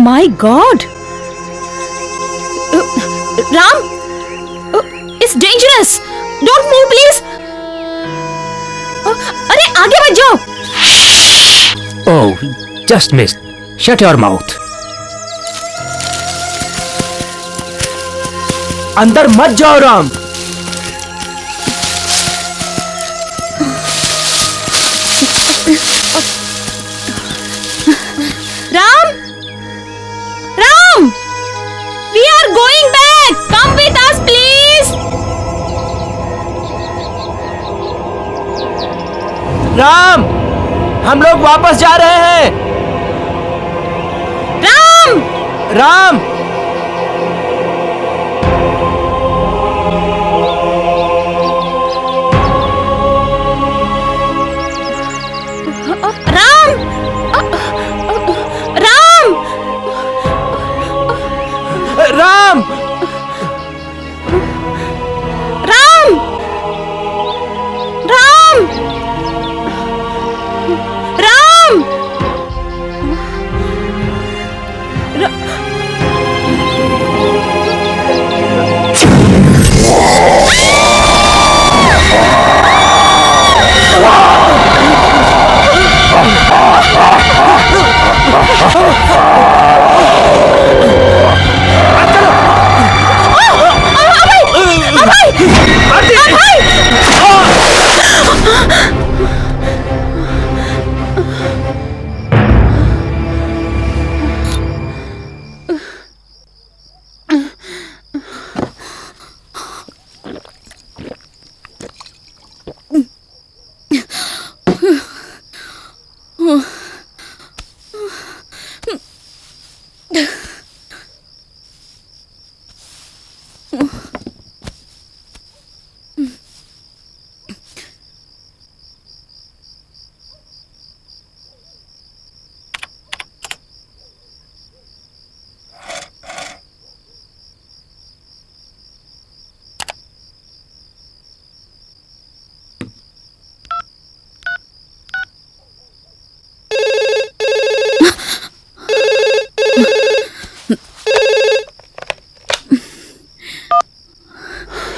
My God! Ram, it's dangerous! Don't move please! अरे आगे मत जाओ! Oh, just missed. Shut your mouth. अंदर मत जाओ Ram. Ram! Ram! We are going back! Come with us, please! Ram, हम लोग वापस जा रहे हैं। Ram! Ram, Ram! Ram! Ram, Ram! Ram! Ram!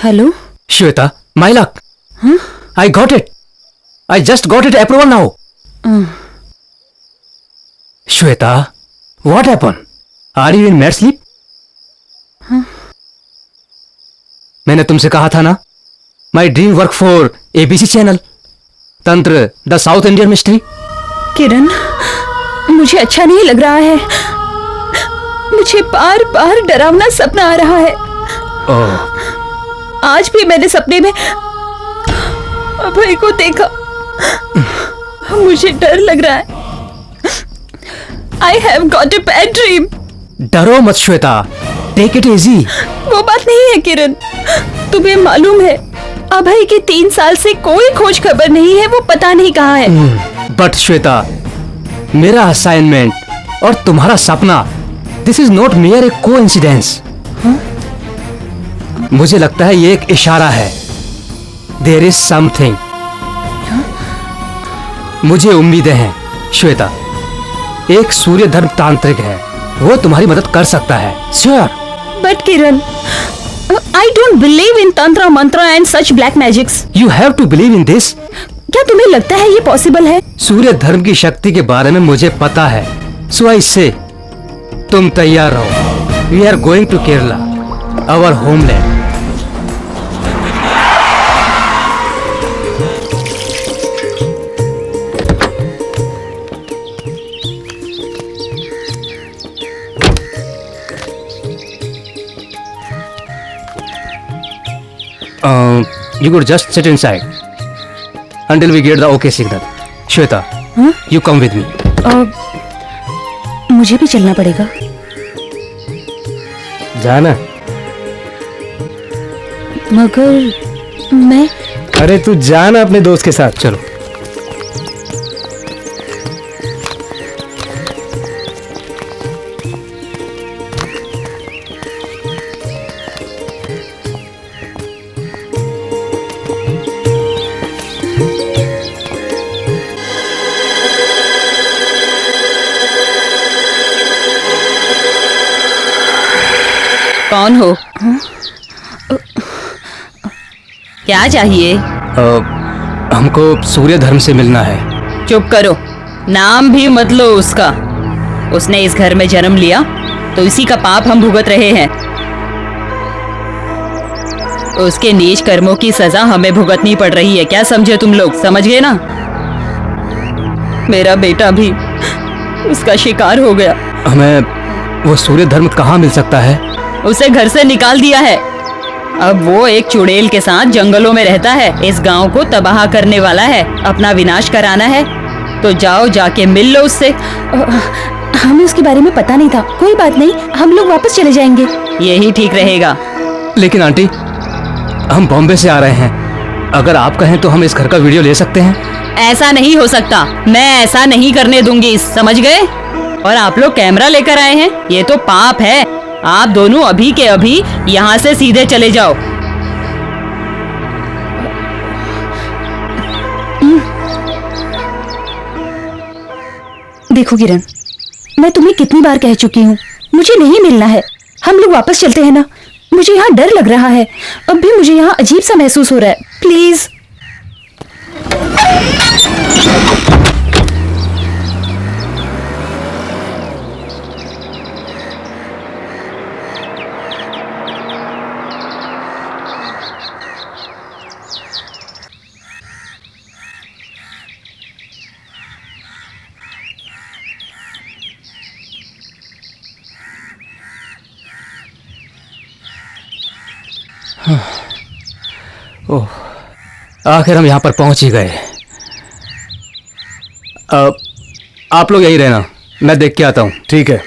Hello? Shweta, my luck. Huh? I got it. I just got it approval now. Shweta, what happened? Are you in mad sleep? मैंने तुमसे कहा था ना, My dream work for ABC channel. तंत्र, द साउथ इंडियन मिस्ट्री। किरण, मुझे अच्छा नहीं लग रहा है। मुझे बार बार डरावना सपना आ रहा है। आज भी मैंने सपने में अभय को देखा। मुझे डर लग रहा है। I have got a bad dream. डरो मत श्वेता, टेक इट इजी। वो बात नहीं है किरण, तुम्हें मालूम है अभय के 3 साल से कोई खोज खबर नहीं है। वो पता नहीं कहाँ है। बट श्वेता, मेरा असाइनमेंट और तुम्हारा सपना, this is not mere a coincidence. मुझे लगता है ये एक इशारा है। There is something. मुझे उम्मीदें हैं श्वेता। एक सूर्य धर्म तांत्रिक है, वो तुम्हारी मदद कर सकता है। Sure. But Kiran, I don't believe in tantra, mantra and such black magics. You have to believe in this. क्या तुम्हें लगता है ये पॉसिबल है? सूर्य धर्म की शक्ति के बारे में मुझे पता है। सो आई से, तुम तैयार रहो। We are going to Kerala, our homeland. You could just sit inside until we get the okay signal. Shweta, you come with me. मुझे भी चलना पड़ेगा। जाना। मगर मैं। अरे तू जाना अपने दोस्त के साथ। चलो। कौन हो? क्या चाहिए? हमको सूर्य धर्म से मिलना है। चुप करो, नाम भी मत लो उसका। उसने इस घर में जन्म लिया तो इसी का पाप हम भुगत रहे हैं। उसके नीच कर्मों की सजा हमें भुगतनी पड़ रही है। क्या समझे तुम लोग? समझ गए ना? मेरा बेटा भी उसका शिकार हो गया। हमें वो सूर्य धर्म कहाँ मिल सकता है? उसे घर से निकाल दिया है। अब वो एक चुड़ैल के साथ जंगलों में रहता है। इस गांव को तबाह करने वाला है, अपना विनाश कराना है। तो जाओ, जाके मिल लो उससे। हमें उसके बारे में पता नहीं था। कोई बात नहीं, हम लोग वापस चले जाएंगे। यही ठीक रहेगा। लेकिन आंटी, हम बॉम्बे से आ रहे हैं। अगर आप कहें तो हम इस घर का वीडियो ले सकते हैं। ऐसा नहीं हो सकता, मैं ऐसा नहीं करने दूंगी, समझ गए? और आप लोग कैमरा लेकर आए हैं, ये तो पाप है। आप दोनों अभी के अभी यहाँ से सीधे चले जाओ। देखो किरण, मैं तुम्हें कितनी बार कह चुकी हूँ, मुझे नहीं मिलना है। हम लोग वापस चलते हैं ना। मुझे यहाँ डर लग रहा है। अब भी मुझे यहाँ अजीब सा महसूस हो रहा है। प्लीज। ओह, आखिर हम यहाँ पर पहुँच ही गए। आप लोग यहीं रहना, मैं देख के आता हूँ। ठीक है।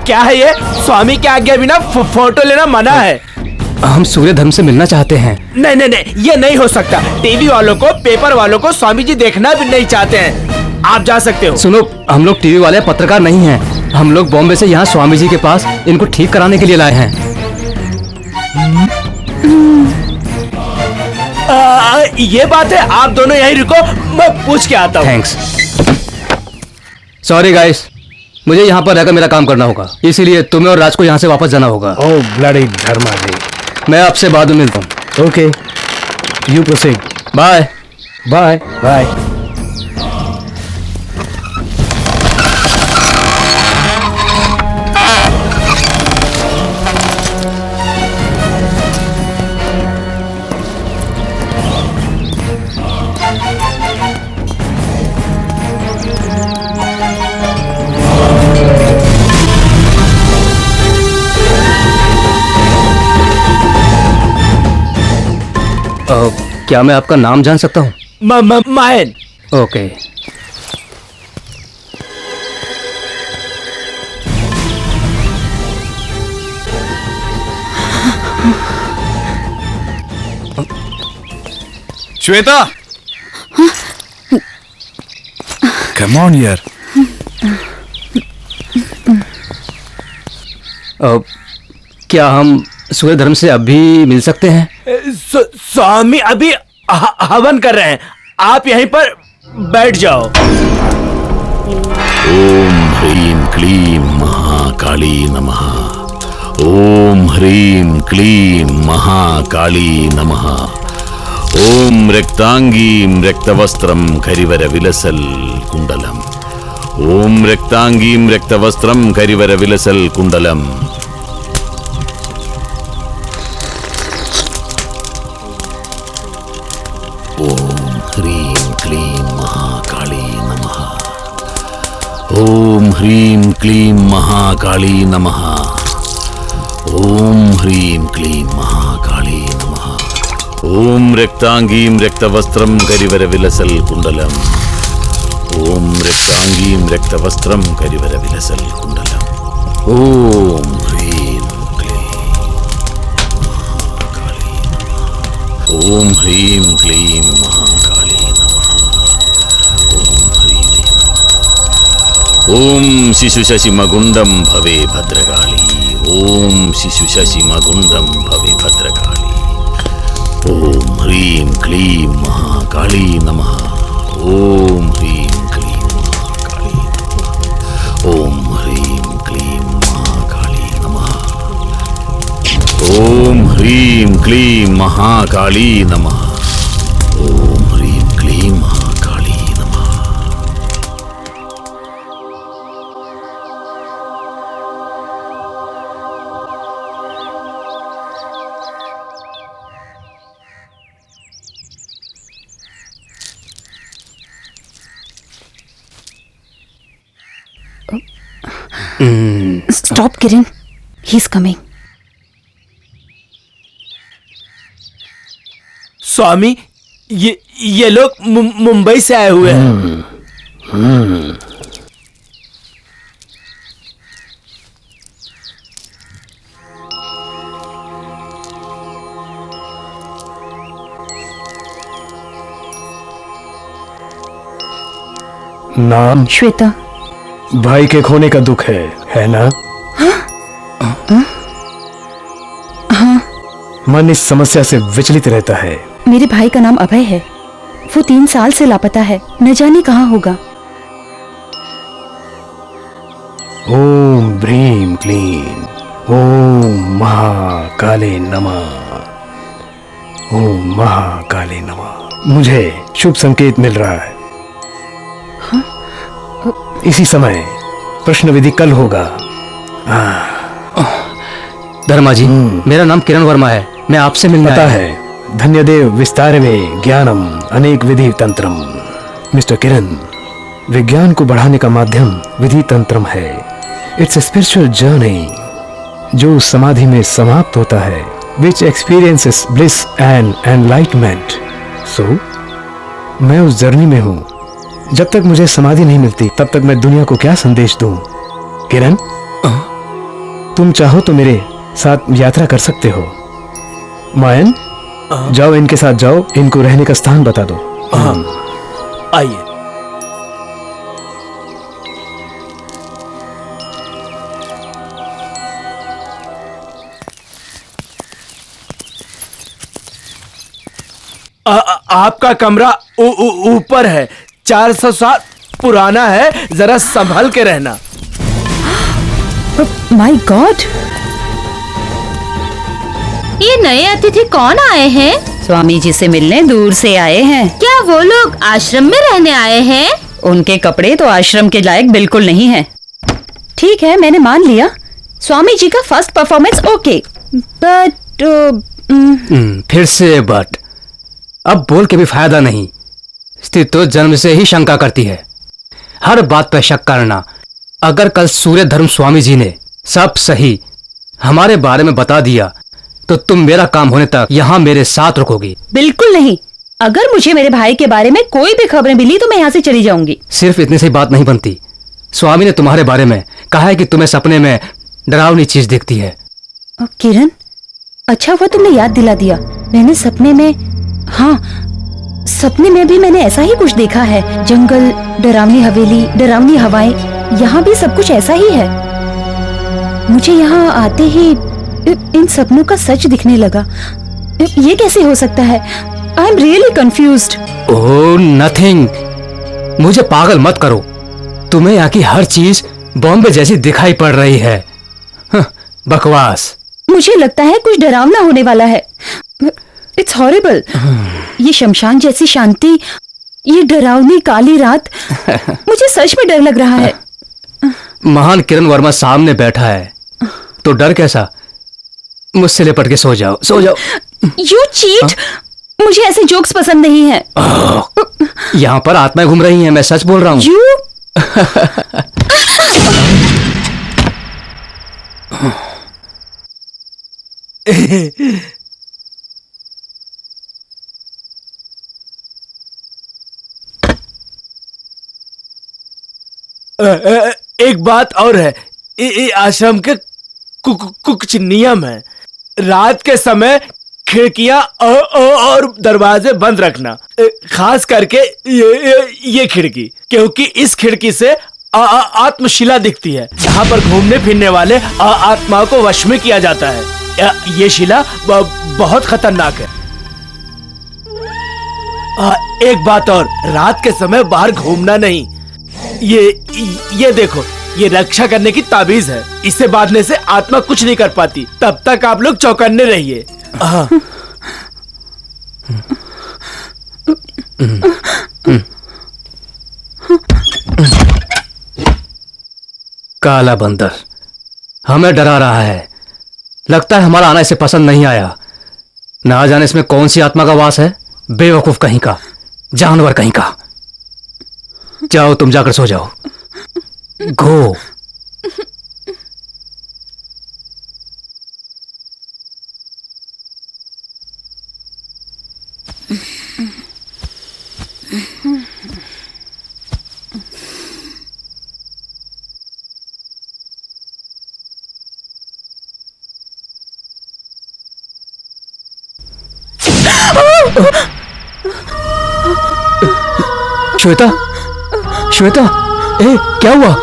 क्या है ये? स्वामी के आज्ञा बिना फोटो लेना मना है। हम सूर्य धर्म से मिलना चाहते हैं। नहीं नहीं नहीं, ये नहीं हो सकता। टीवी वालों को, पेपर वालों को स्वामी जी देखना भी नहीं चाहते हैं। आप जा सकते हो। सुनो, हम लोग टीवी वाले पत्रकार नहीं हैं। हम लोग बॉम्बे से यहाँ स्वामी जी के पास इनको ठीक कराने के लिए लाए हैं। ये बात है, आप दोनों यहीं रुको, मैं पूछ के आता हूँ। थैंक्स। सॉरी गाइस, मुझे यहाँ पर रहकर मेरा काम करना होगा, इसीलिए तुम्हें और राज को यहाँ से वापस जाना होगा। Oh bloody Dharma ji. मैं आपसे बाद में मिलता हूँ। Okay, you proceed. Bye bye bye. क्या मैं आपका नाम जान सकता हूँ? Mayan. Okay. Shweta, come on यार। क्या हम सूर्य धर्म से अभी मिल सकते हैं? स्वामी अभी हवन कर रहे हैं, आप यहीं पर बैठ जाओ। ओम ह्रीं क्लीं महाकाली नमः। ओम ह्रीं क्लीं महाकाली नमः। ओम रक्तांगीं रक्तवस्त्रं करिवर विलसल कुंडलम। ओम रक्तांगीं रक्तवस्त्रं करिवर विलसल कुंडलम। ओम ह्रीं क्लीं महाकाली नमः। ओम ह्रीं क्लीं महाकाली नमः। ओम ह्रीं क्लीं महाकाली नमः। ओम रक्तांगीं रक्तवस्त्रं करिवर विलसल कुंडलम। ओम रक्तांगीं रक्तवस्त्रं करिवर विलसल कुंडलम। ओम ह्रीं क्लीं। ओम ह्रीं क्लीं महाकाली नमः। ओम ह्रीं नमः। ओम शिशुशशिमगुंडम भवे भद्रकाली। ओम शिशुशशिमगुंडम भवे भद्रकाली। ओम ह्रीं क्लीं महाकाली नमः। ओम ह्रीं क्लीं महाकाली नमः। ओम ह्रीं क्लीं महाकाली नमः। ओम ह्रीं क्लीं महाकाली नमः। ओम ह्रीं क्लीं महाकाली नमः। Stop, Kiran. He's coming. स्वामी, ये लोग मुंबई से आए हुए हैं। नाम श्वेता। भाई के खोने का दुख है ना? मन इस समस्या से विचलित रहता है। मेरे भाई का नाम अभय है। वो 3 साल से लापता है, न जाने कहाँ होगा। ओम ह्रीं क्लीं ओम महाकाले नमः। ओम महाकाले नमः। मुझे शुभ संकेत मिल रहा है। इसी समय प्रश्न विधि कल होगा। धर्मा जी, मेरा नाम किरण वर्मा है। मैं आपसे मिलना पता है। धन्यदेव विस्तारवे ज्ञानम अनेक विधि तंत्रम। मिस्टर किरण, विज्ञान को बढ़ाने का माध्यम विधि तंत्रम है। इट्स ए स्पिरिचुअल जर्नी जो समाधि में समाप्त होता है, विच एक्सपीरियंसेस ब्लिस एंड एनलाइटमेंट। सो मैं उस जर्नी में हूँ। जब तक मुझे समाधि नहीं मिलती तब तक मैं दुनिया को क्या संदेश दूं? किरण, तुम चाहो तो मेरे साथ यात्रा कर सकते हो। मायन, जाओ, इनके साथ जाओ, इनको रहने का स्थान बता दो। आइए। आपका कमरा ऊपर है, 407 पुराना है, जरा संभल के रहना। माय गॉड, ये नए अतिथि कौन आए हैं? स्वामी जी से मिलने दूर से आए हैं। क्या वो लोग आश्रम में रहने आए हैं? उनके कपड़े तो आश्रम के लायक बिल्कुल नहीं हैं। ठीक है, मैंने मान लिया। स्वामी जी का फर्स्ट परफॉर्मेंस ओके, बट फिर से बट। अब बोल के भी फायदा नहीं। स्थिति तो जन्म से ही शंका करती है, हर बात पर शक करना। अगर कल सूर्य धर्म स्वामी जी ने सब सही हमारे बारे में बता दिया तो तुम मेरा काम होने तक यहाँ मेरे साथ रुकोगी? बिल्कुल नहीं। अगर मुझे मेरे भाई के बारे में कोई भी खबरें मिली तो मैं यहाँ से चली जाऊंगी। सिर्फ इतनी सी बात नहीं बनती। स्वामी ने तुम्हारे बारे में कहा है कि तुम्हें सपने में डरावनी चीज दिखती है। किरण, अच्छा हुआ तुमने याद दिला दिया। मैंने सपने में, हाँ, सपने में भी मैंने ऐसा ही कुछ देखा है। जंगल, डरावनी हवेली, डरावनी हवाएं, यहाँ भी सब कुछ ऐसा ही है। मुझे यहाँ आते ही इन सपनों का सच दिखने लगा। ये कैसे हो सकता है? I am really confused. Oh nothing, मुझे पागल मत करो। तुम्हें यहाँ की हर चीज बॉम्बे जैसी दिखाई पड़ रही है। बकवास। मुझे लगता है कुछ डरावना होने वाला है। It's horrible. ये शमशान जैसी शांति, ये डरावनी काली रात, मुझे सच में डर लग रहा है। महान किरण वर्मा सामने बैठा है तो डर कैसा? मुझसे लिपट के सो जाओ, सो जाओ। You cheat. मुझे ऐसे जोक्स पसंद नहीं है। यहाँ पर आत्माएं घूम रही हैं, मैं सच बोल रहा हूँ। यू एक बात और है, ये आश्रम के कुछ नियम है। रात के समय खिड़कियां और दरवाजे बंद रखना, खास करके ये खिड़की, क्योंकि इस खिड़की से आत्मशिला दिखती है, जहाँ पर घूमने फिरने वाले आत्माओं को वश में किया जाता है। ये शिला बहुत खतरनाक है। एक बात और, रात के समय बाहर घूमना नहीं। ये देखो, ये रक्षा करने की ताबीज है। इसे बांधने से आत्मा कुछ नहीं कर पाती। तब तक आप लोग चौकन्ने रहिए। काला बंदर हमें डरा रहा है। लगता है हमारा आना इसे पसंद नहीं आया। ना जाने इसमें कौन सी आत्मा का वास है। बेवकूफ कहीं का, जानवर कहीं का। जाओ, तुम जाकर सो जाओ। गो। श्वेता, श्वेता, क्या हुआ?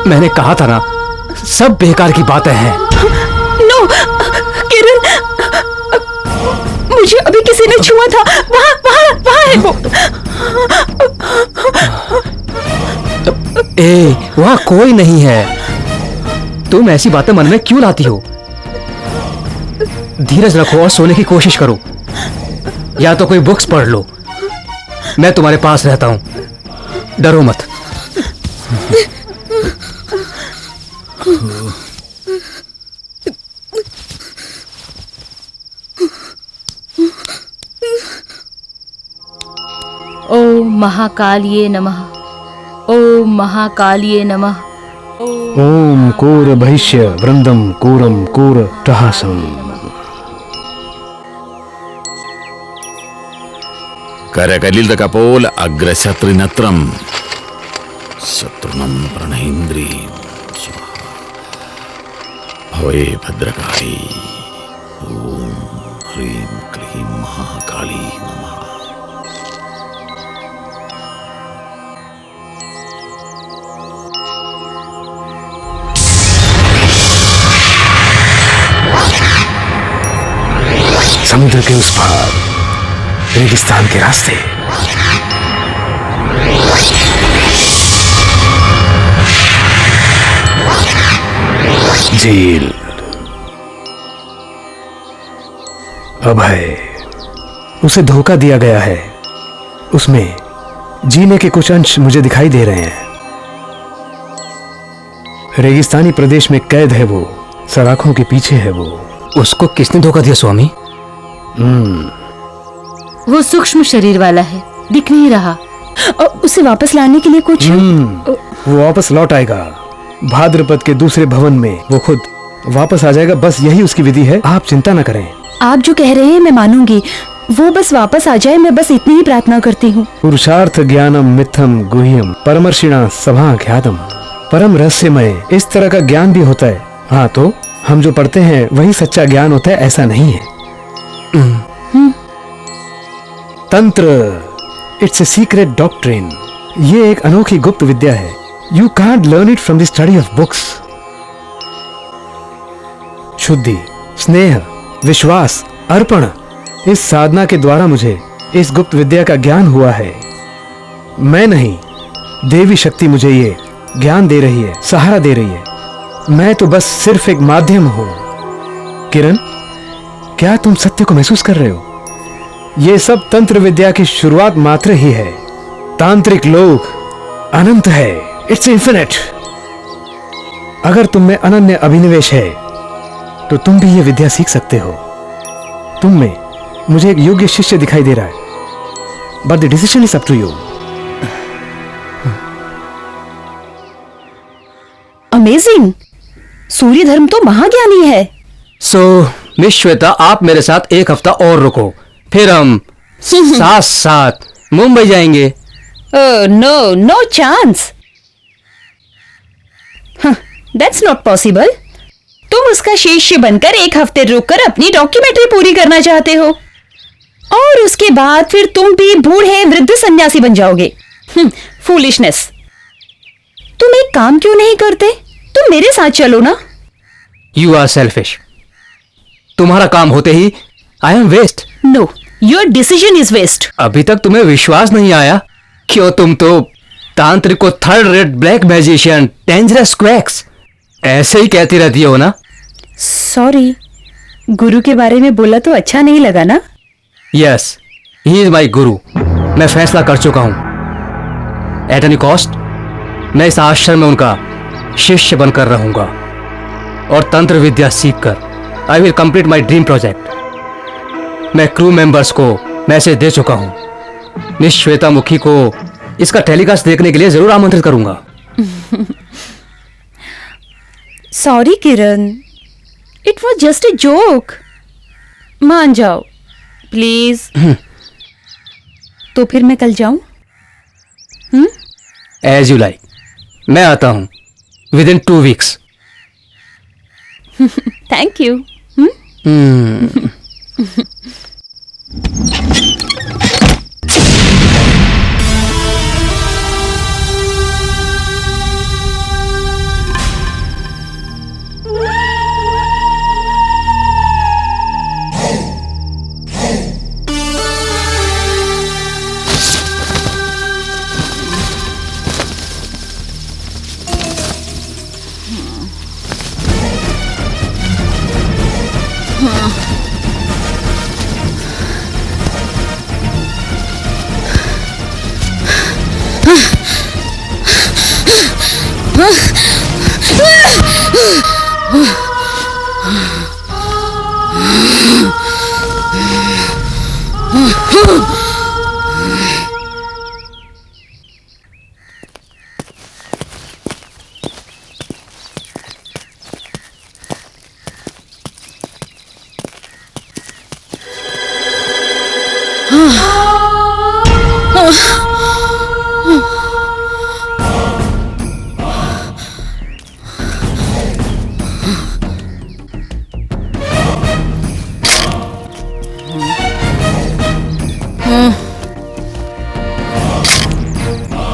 मैंने कहा था ना, सब बेकार की बातें हैं। नो किरण, मुझे अभी किसी ने छुआ था। वहाँ है वो। वहाँ कोई नहीं है। तुम ऐसी बातें मन में क्यों लाती हो? धीरज रखो और सोने की कोशिश करो, या तो कोई बुक्स पढ़ लो। मैं तुम्हारे पास रहता हूं, डरो मत। ओम महाकालिये नमः। ओम महाकालिये नमः। ओम कोर भैष्य वृंदम कोरम कोर टहासम। करकलिल कपोल अग्रशत्रुनत्रम शत्रुनम प्रणहेन्द्री भवे भद्रकाली। ओम ह्रीं क्लीं महाकाली नमः। समुद्र के उस पार रेगिस्तान के रास्ते। जेल अभय, उसे धोखा दिया गया है। उसमें जीने के कुछ अंश मुझे दिखाई दे रहे हैं। रेगिस्तानी प्रदेश में कैद है वो, सलाखों के पीछे है वो। उसको किसने धोखा दिया स्वामी? वो सूक्ष्म शरीर वाला है, दिख नहीं रहा। उसे वापस लाने के लिए कुछ वो वापस लौट आएगा। भाद्रपद के दूसरे भवन में वो खुद वापस आ जाएगा। बस यही उसकी विधि है, आप चिंता न करें। आप जो कह रहे हैं मैं मानूंगी। वो बस वापस आ जाए, मैं बस इतनी ही प्रार्थना करती हूँ। पुरुषार्थ ज्ञानम मिथम गुह्यम परमर्षिणा सभा ख्यातम। परम रहस्यमय इस तरह का ज्ञान भी होता है। हाँ, तो हम जो पढ़ते हैं वही सच्चा ज्ञान होता है, ऐसा नहीं है। तंत्र, इट्स ए सीक्रेट डॉक्ट्रिन। ये एक अनोखी गुप्त विद्या है। You can't learn it from the study of books. शुद्धि, स्नेह, विश्वास, अर्पण, इस साधना के द्वारा मुझे इस गुप्त विद्या का ज्ञान हुआ है। मैं नहीं, देवी शक्ति मुझे ये ज्ञान दे रही है, सहारा दे रही है। मैं तो बस सिर्फ एक माध्यम हूं। किरण, क्या तुम सत्य को महसूस कर रहे हो? ये सब तंत्र विद्या की शुरुआत मात्र ही है। तांत्रिक लोक अनंत है, इट्स इन्फिनिट। अगर तुम में अनन्य अभिनिवेश है तो तुम भी ये विद्या सीख सकते हो। तुम में मुझे एक योग्य शिष्य दिखाई दे रहा है, but the decision is up to you. Amazing! सूर्य धर्म तो महाज्ञानी है। मिस श्वेता, आप मेरे साथ एक हफ्ता और रुको, फिर हम साथ साथ मुंबई जाएंगे। No, no chance. That's not possible. तुम उसका शिष्य बनकर 1 हफ्ते रुककर अपनी डॉक्यूमेंट्री पूरी करना चाहते हो और उसके बाद फिर तुम भी बूढ़े वृद्ध सन्यासी बन जाओगे। फूलिशनेस। तुम एक काम क्यों नहीं करते? तुम मेरे साथ चलो ना। You are selfish. तुम्हारा काम होते ही I am waste. No, your decision is waste. अभी तक तुम्हें विश्वास नहीं आया? क्यों, तुम तो तांत्रिक को 3rd rate black magician, dangerous quacks ऐसे ही कहती रहती हो ना? सॉरी, गुरु के बारे में बोला तो अच्छा नहीं लगा ना? यस, ही इज माई गुरु। मैं फैसला कर चुका हूं। एट एनी कॉस्ट मैं इस आश्रम में उनका शिष्य बनकर रहूंगा और तंत्र विद्या सीखकर I will complete my dream project. मैं क्रू मेंबर्स को मैसेज दे चुका हूं। मिस श्वेता मुखी को इसका टेलीकास्ट देखने के लिए जरूर आमंत्रित करूंगा। Sorry Kiran, it was just a joke. मान जाओ प्लीज। तो फिर मैं कल जाऊं? As you like. मैं आता हूं within 2 weeks. Thank you.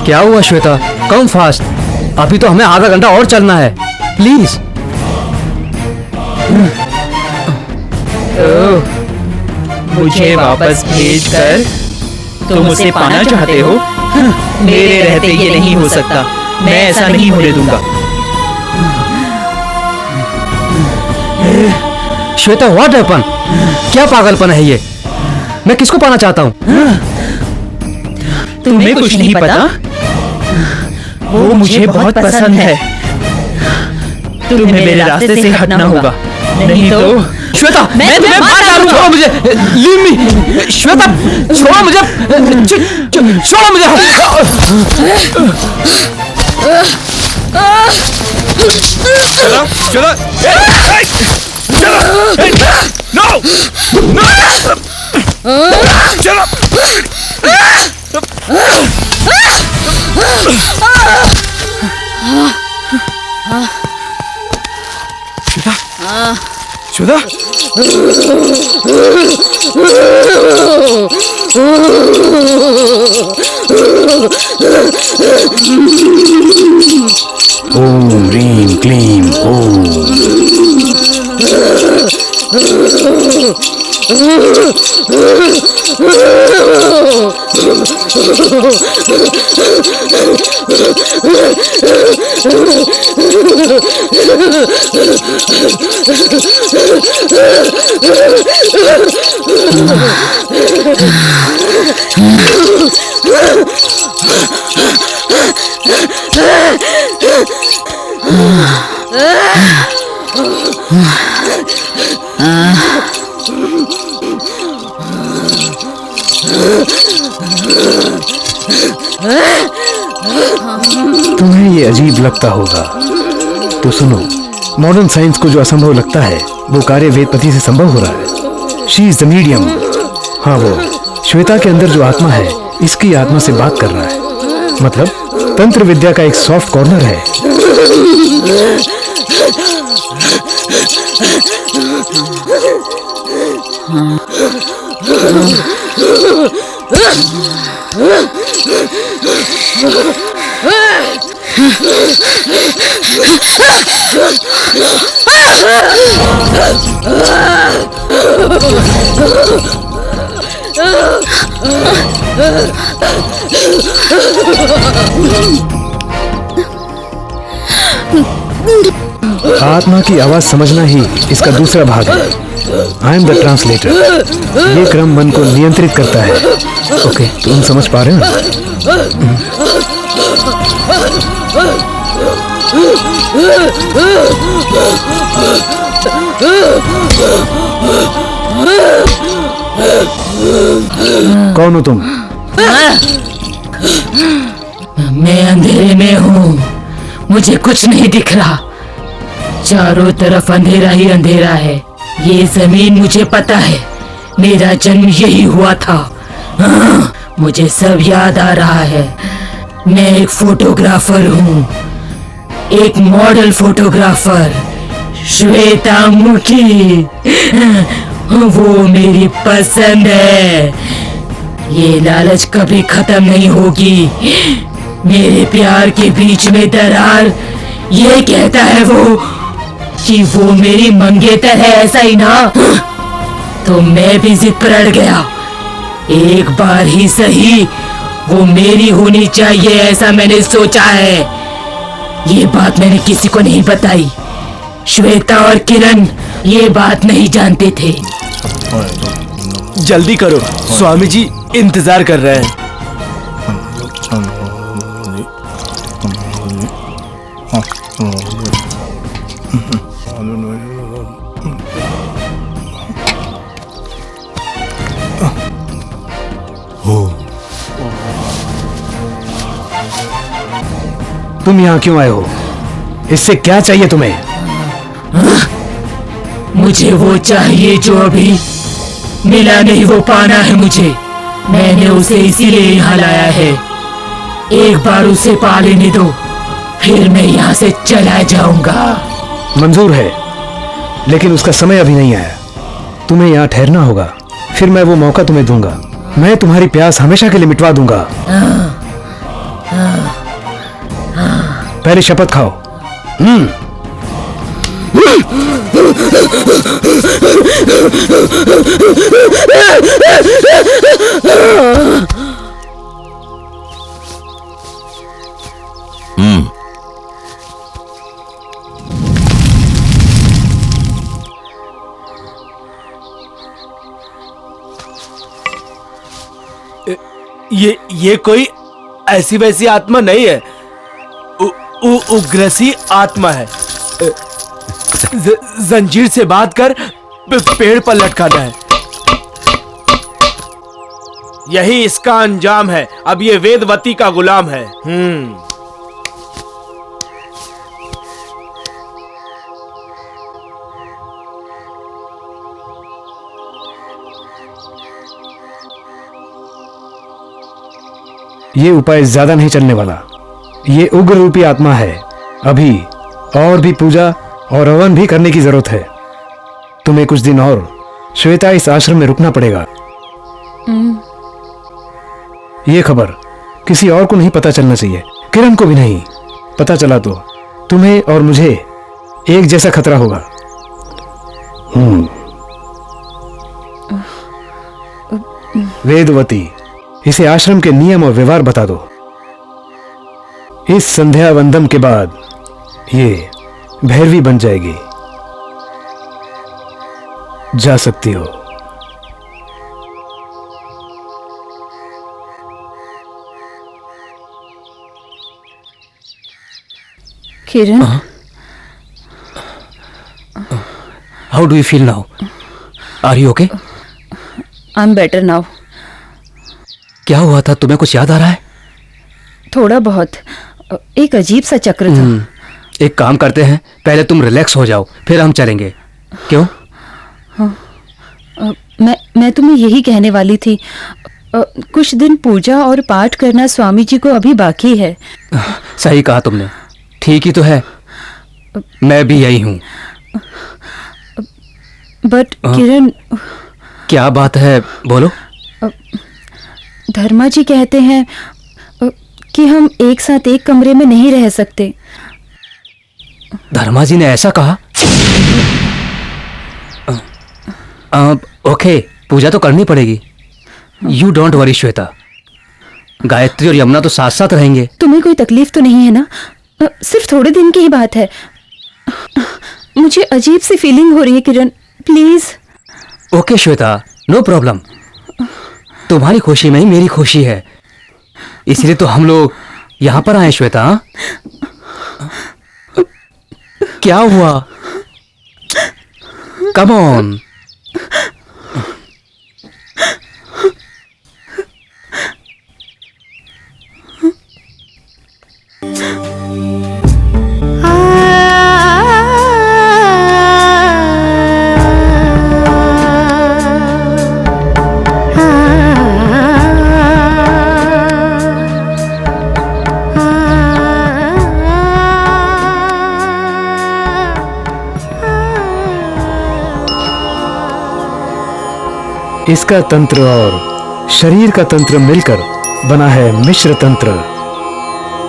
क्या हुआ श्वेता? Come fast. अभी तो हमें आधा घंटा और चलना है। प्लीज। मुझे वापस भेजकर तुम उसे पाना चाहते हो? मेरे रहते ये नहीं हो सकता। मैं ऐसा नहीं होने दूंगा। Shweta, what happen? क्या पागलपन है ये? मैं किसको पाना चाहता हूँ? तुम्हें कुछ नहीं पता? वो मुझे बहुत पसंद है। तुम्हें मेरे रास्ते से हटना होगा, नहीं तो श्वेता, मैं तुम्हें मार डालूंगा। छोड़ो मुझे, लीव मी। श्वेता, छोड़ो मुझे, छोड़ो मुझे। चलो, नो, चलो। श्वेता, ओम ह्रीं क्लीं ओम। तुम्हें ये अजीब लगता होगा तो सुनो, मॉडर्न साइंस को जो असंभव लगता है वो कार्य वेदपति से संभव हो रहा है। She is the medium. हाँ, वो श्वेता के अंदर जो आत्मा है इसकी आत्मा से बात कर रहा है। मतलब तंत्र विद्या का एक सॉफ्ट कॉर्नर है। आत्मा की आवाज समझना ही इसका दूसरा भाग है। I am the translator. ये क्रम मन को नियंत्रित करता है। ओके, तुम समझ पा रहे हो? कौन हो तुम? मैं अंधेरे में हूँ, मुझे कुछ नहीं दिख रहा। चारों तरफ अंधेरा ही अंधेरा है। ये जमीन मुझे पता है, मेरा जन्म यही हुआ था। मुझे सब याद आ रहा है। मैं एक फोटोग्राफर हूँ, एक मॉडल फोटोग्राफर, श्वेता मुखी। वो मेरी पसंद है। ये लालच कभी खत्म नहीं होगी। मेरे प्यार के बीच में दरार, ये कहता है वो कि वो मेरी मंगेतर है, ऐसा ही ना? तो मैं भी जिद पर अड़ गया। एक बार ही सही वो मेरी होनी चाहिए, ऐसा मैंने सोचा है। ये बात मैंने किसी को नहीं बताई। श्वेता और किरण ये बात नहीं जानते थे। जल्दी करो, स्वामी जी इंतजार कर रहे हैं। तुम यहाँ क्यों आए हो? इससे क्या चाहिए तुम्हें? मुझे वो चाहिए जो अभी मिला नहीं, वो पाना है मुझे। मैंने उसे इसीलिए यहाँ लाया है। एक बार उसे पा लेने दो, फिर मैं यहाँ से चला जाऊंगा। मंजूर है, लेकिन उसका समय अभी नहीं आया। तुम्हें यहाँ ठहरना होगा, फिर मैं वो मौका तुम्हें दूंगा। मैं तुम्हारी प्यास हमेशा के लिए मिटवा दूंगा। पहले शपथ खाओ। ये कोई ऐसी वैसी आत्मा नहीं है। उग्रसी आत्मा है। जंजीर से बांध कर पेड़ पर लटकाना है। यही इसका अंजाम है। अब ये वेदवती का गुलाम है। ये उपाय ज्यादा नहीं चलने वाला। ये उग्र रूपी आत्मा है। अभी और भी पूजा और हवन भी करने की जरूरत है। तुम्हें कुछ दिन और श्वेता इस आश्रम में रुकना पड़ेगा। ये खबर किसी और को नहीं पता चलना चाहिए, किरण को भी नहीं। पता चला तो तुम्हें और मुझे एक जैसा खतरा होगा। वेदवती, इसे आश्रम के नियम और व्यवहार बता दो। इस संध्या वंदन के बाद ये भैरवी बन जाएगी। जा सकती हो। Kiran, how do you feel now? Are you okay? I am better now. क्या हुआ था? तुम्हें कुछ याद आ रहा है? थोड़ा बहुत। एक अजीब सा चक्र था। एक काम करते हैं, पहले तुम रिलैक्स हो जाओ, फिर हम चलेंगे। क्यों? मैं तुम्हें यही कहने वाली थी। कुछ दिन पूजा और पाठ करना स्वामी जी को अभी बाकी है। सही कहा तुमने। ठीक ही तो है, मैं भी यही हूँ। बट किरण, क्या बात है, बोलो। धर्मा जी कहते हैं कि हम एक साथ एक कमरे में नहीं रह सकते। धर्मा जी ने ऐसा कहा? ओके, पूजा तो करनी पड़ेगी। You don't worry Shweta, Gayatri और यमुना तो साथ साथ रहेंगे। तुम्हें कोई तकलीफ तो नहीं है ना? सिर्फ थोड़े दिन की ही बात है। मुझे अजीब सी फीलिंग हो रही है Kiran, please. Okay Shweta, no problem. तुम्हारी खुशी में ही मेरी खुशी है, इसलिए तो हम लोग यहाँ पर आए श्वेता। क्या हुआ? Come on. इसका तंत्र और शरीर का तंत्र मिलकर बना है मिश्र तंत्र।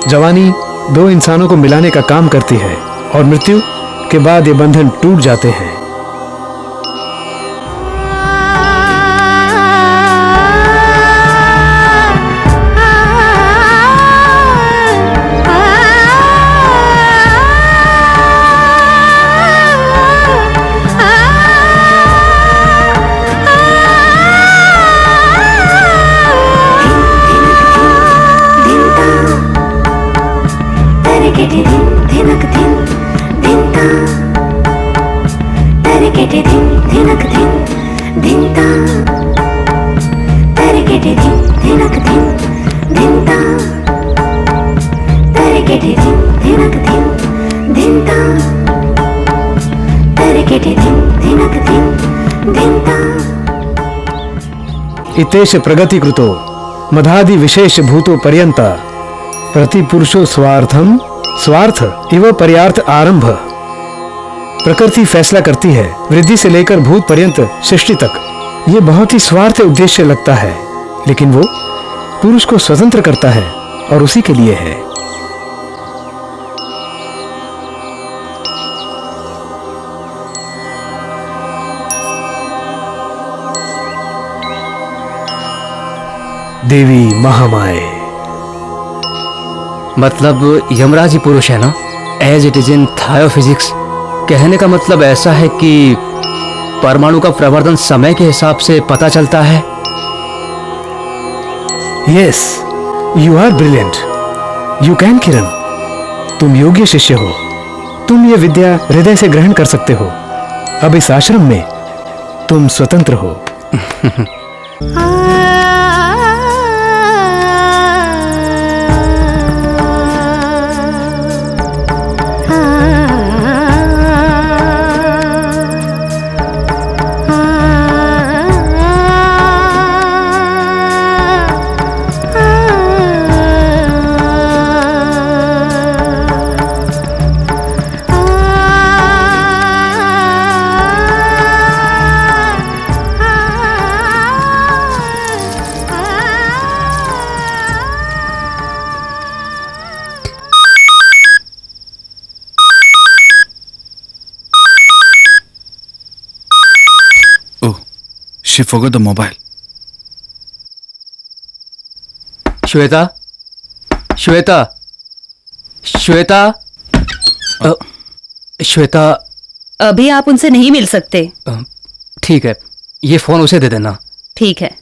जवानी दो इंसानों को मिलाने का काम करती है और मृत्यु के बाद ये बंधन टूट जाते हैं। इतेश प्रगति कृतो मधादि विशेष भूतो पर्यंता प्रति पुरुषो स्वार्थम स्वार्थ इव पर्यार्थ आरंभ। प्रकृति फैसला करती है वृद्धि से लेकर भूत पर्यंत सृष्टि तक। ये बहुत ही स्वार्थ उद्देश्य लगता है, लेकिन वो पुरुष को स्वतंत्र करता है और उसी के लिए है। देवी महामाए मतलब यमराज ही पुरुष है ना? As it is in theophysics. कहने का मतलब ऐसा है कि परमाणु का प्रवर्धन समय के हिसाब से पता चलता है। Yes, you are brilliant. You can Kiran, तुम योग्य शिष्य हो। तुम ये विद्या हृदय से ग्रहण कर सकते हो। अब इस आश्रम में तुम स्वतंत्र हो। She forgot the mobile. Shweta, Shweta, Shweta, Shweta. अभी आप उनसे नहीं मिल सकते। ठीक है, ये फोन उसे दे देना। ठीक है।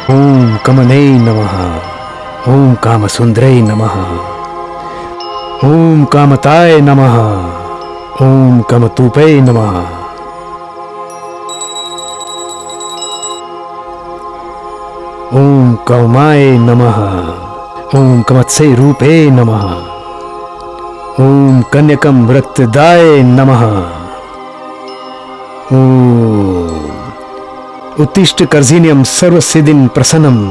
ओम कमने नमः, ओम कामसुंदरे नमः, ओम कामताय नमः। ओम कामतूपे नमः। ओम कौमाय नमः। ओम कमत्से रूपे नमः। ओम कन्यकम रक्तदाय नमः। ओम उत्तिष्ठ कर्जिनियम सर्वसिद्धिं प्रसन्नम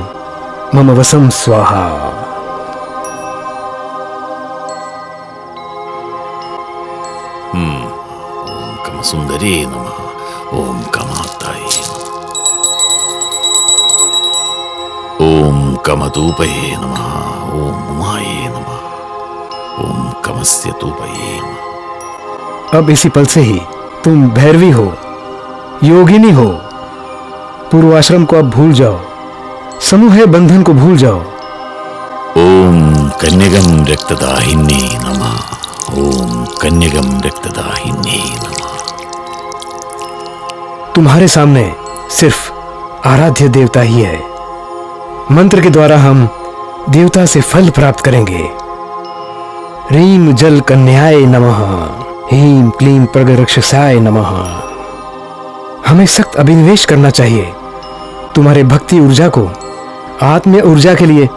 मम वसम स्वाहा। ओम कमसुंदरे नमः। ओम कमाताय नमः। ओम कमतूपये नमः। ओम उमाये नमः। ओम कमस्य तूपये नमः। अब इसी पल से ही तुम भैरवी हो, योगिनी हो। पूर्वाश्रम को अब भूल जाओ, समूह बंधन को भूल जाओ। ओम कन्यगम रक्तदाहिन्ये नमः। ओम कन्यगम रक्तदाहिन्ये नमः। तुम्हारे सामने सिर्फ आराध्य देवता ही है। मंत्र के द्वारा हम देवता से फल प्राप्त करेंगे। ह्रीम जल कन्याय नमः। ह्रीम क्लीम प्रगरक्षसाय नमः। हमें सख्त अभिनिवेश करना चाहिए। तुम्हारे भक्ति ऊर्जा को आत्म ऊर्जा के लिए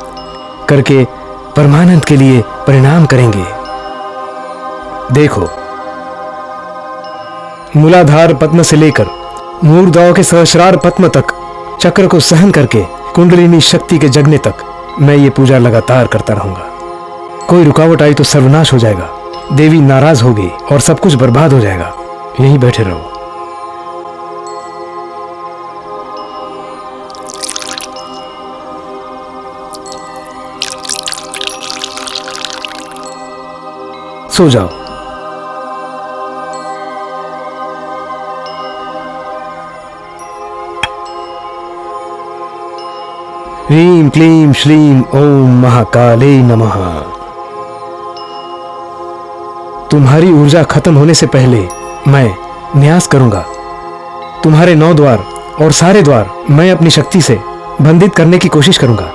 करके परमानंद के लिए परिणाम करेंगे। देखो, मूलाधार पद्म से लेकर मूर्धाओं के सहस्रार पद्म तक चक्र को सहन करके कुंडलिनी शक्ति के जगने तक मैं ये पूजा लगातार करता रहूंगा। कोई रुकावट आई तो सर्वनाश हो जाएगा, देवी नाराज होगी और सब कुछ बर्बाद हो जाएगा। यहीं बैठे रहो। सो जाओ। ह्रीं क्लीं श्रीं ओम महाकाले नमः। तुम्हारी ऊर्जा खत्म होने से पहले मैं न्यास करूंगा। तुम्हारे 9 द्वार और सारे द्वार मैं अपनी शक्ति से बंधित करने की कोशिश करूंगा।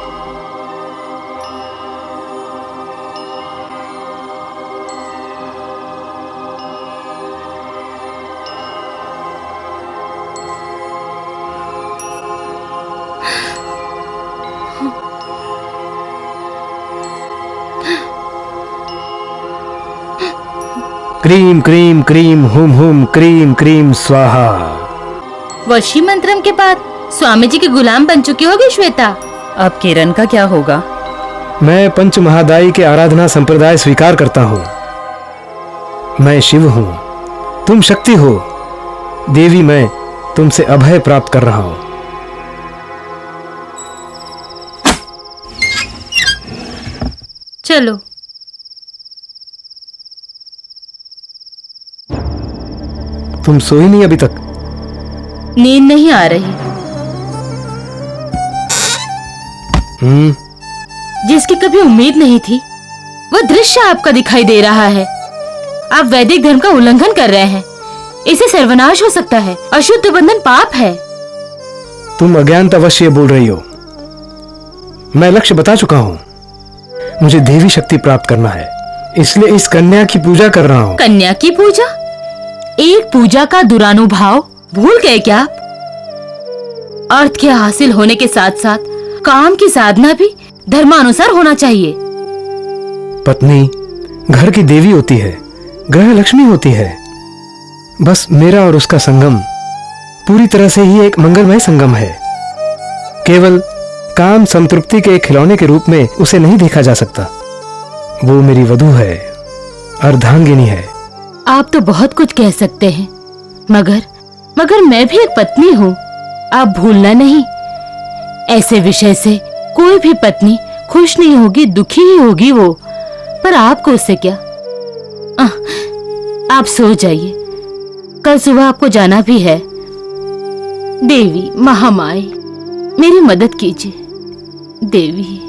क्रीम क्रीम क्रीम हुम हुम क्रीम क्रीम स्वाहा। वशी मंत्रम के बाद स्वामी जी के गुलाम बन चुकी होगी श्वेता। अब किरण का क्या होगा? मैं पंच महादायी के आराधना संप्रदाय स्वीकार करता हूँ। मैं शिव हूँ, तुम शक्ति हो। देवी, मैं तुमसे अभय प्राप्त कर रहा हूँ। चलो। तुम सोई नहीं अभी तक? नींद नहीं आ रही। जिसकी कभी उम्मीद नहीं थी वो दृश्य आपका दिखाई दे रहा है। आप वैदिक धर्म का उल्लंघन कर रहे हैं। इसे सर्वनाश हो सकता है। अशुद्ध बंधन पाप है। तुम अज्ञानतावश ये बोल रही हो। मैं लक्ष्य बता चुका हूँ। मुझे देवी शक्ति प्राप्त करना है, इसलिए इस कन्या की पूजा कर रहा हूँ। कन्या की पूजा? एक पूजा का दुरानुभाव भूल गए क्या? अर्थ के हासिल होने के साथ साथ काम की साधना भी धर्मानुसार होना चाहिए। पत्नी घर की देवी होती है, ग्रह लक्ष्मी होती है। बस मेरा और उसका संगम पूरी तरह से ही एक मंगलमय संगम है। केवल काम संतृप्ति के खिलौने के रूप में उसे नहीं देखा जा सकता। वो मेरी वधू है, अर्धांगिनी है। आप तो बहुत कुछ कह सकते हैं, मगर मैं भी एक पत्नी हूँ। आप भूलना नहीं, ऐसे विषय से कोई भी पत्नी खुश नहीं होगी, दुखी ही होगी वो। पर आपको उससे क्या? आप सो जाइए, कल सुबह आपको जाना भी है। देवी महामाई, मेरी मदद कीजिए देवी।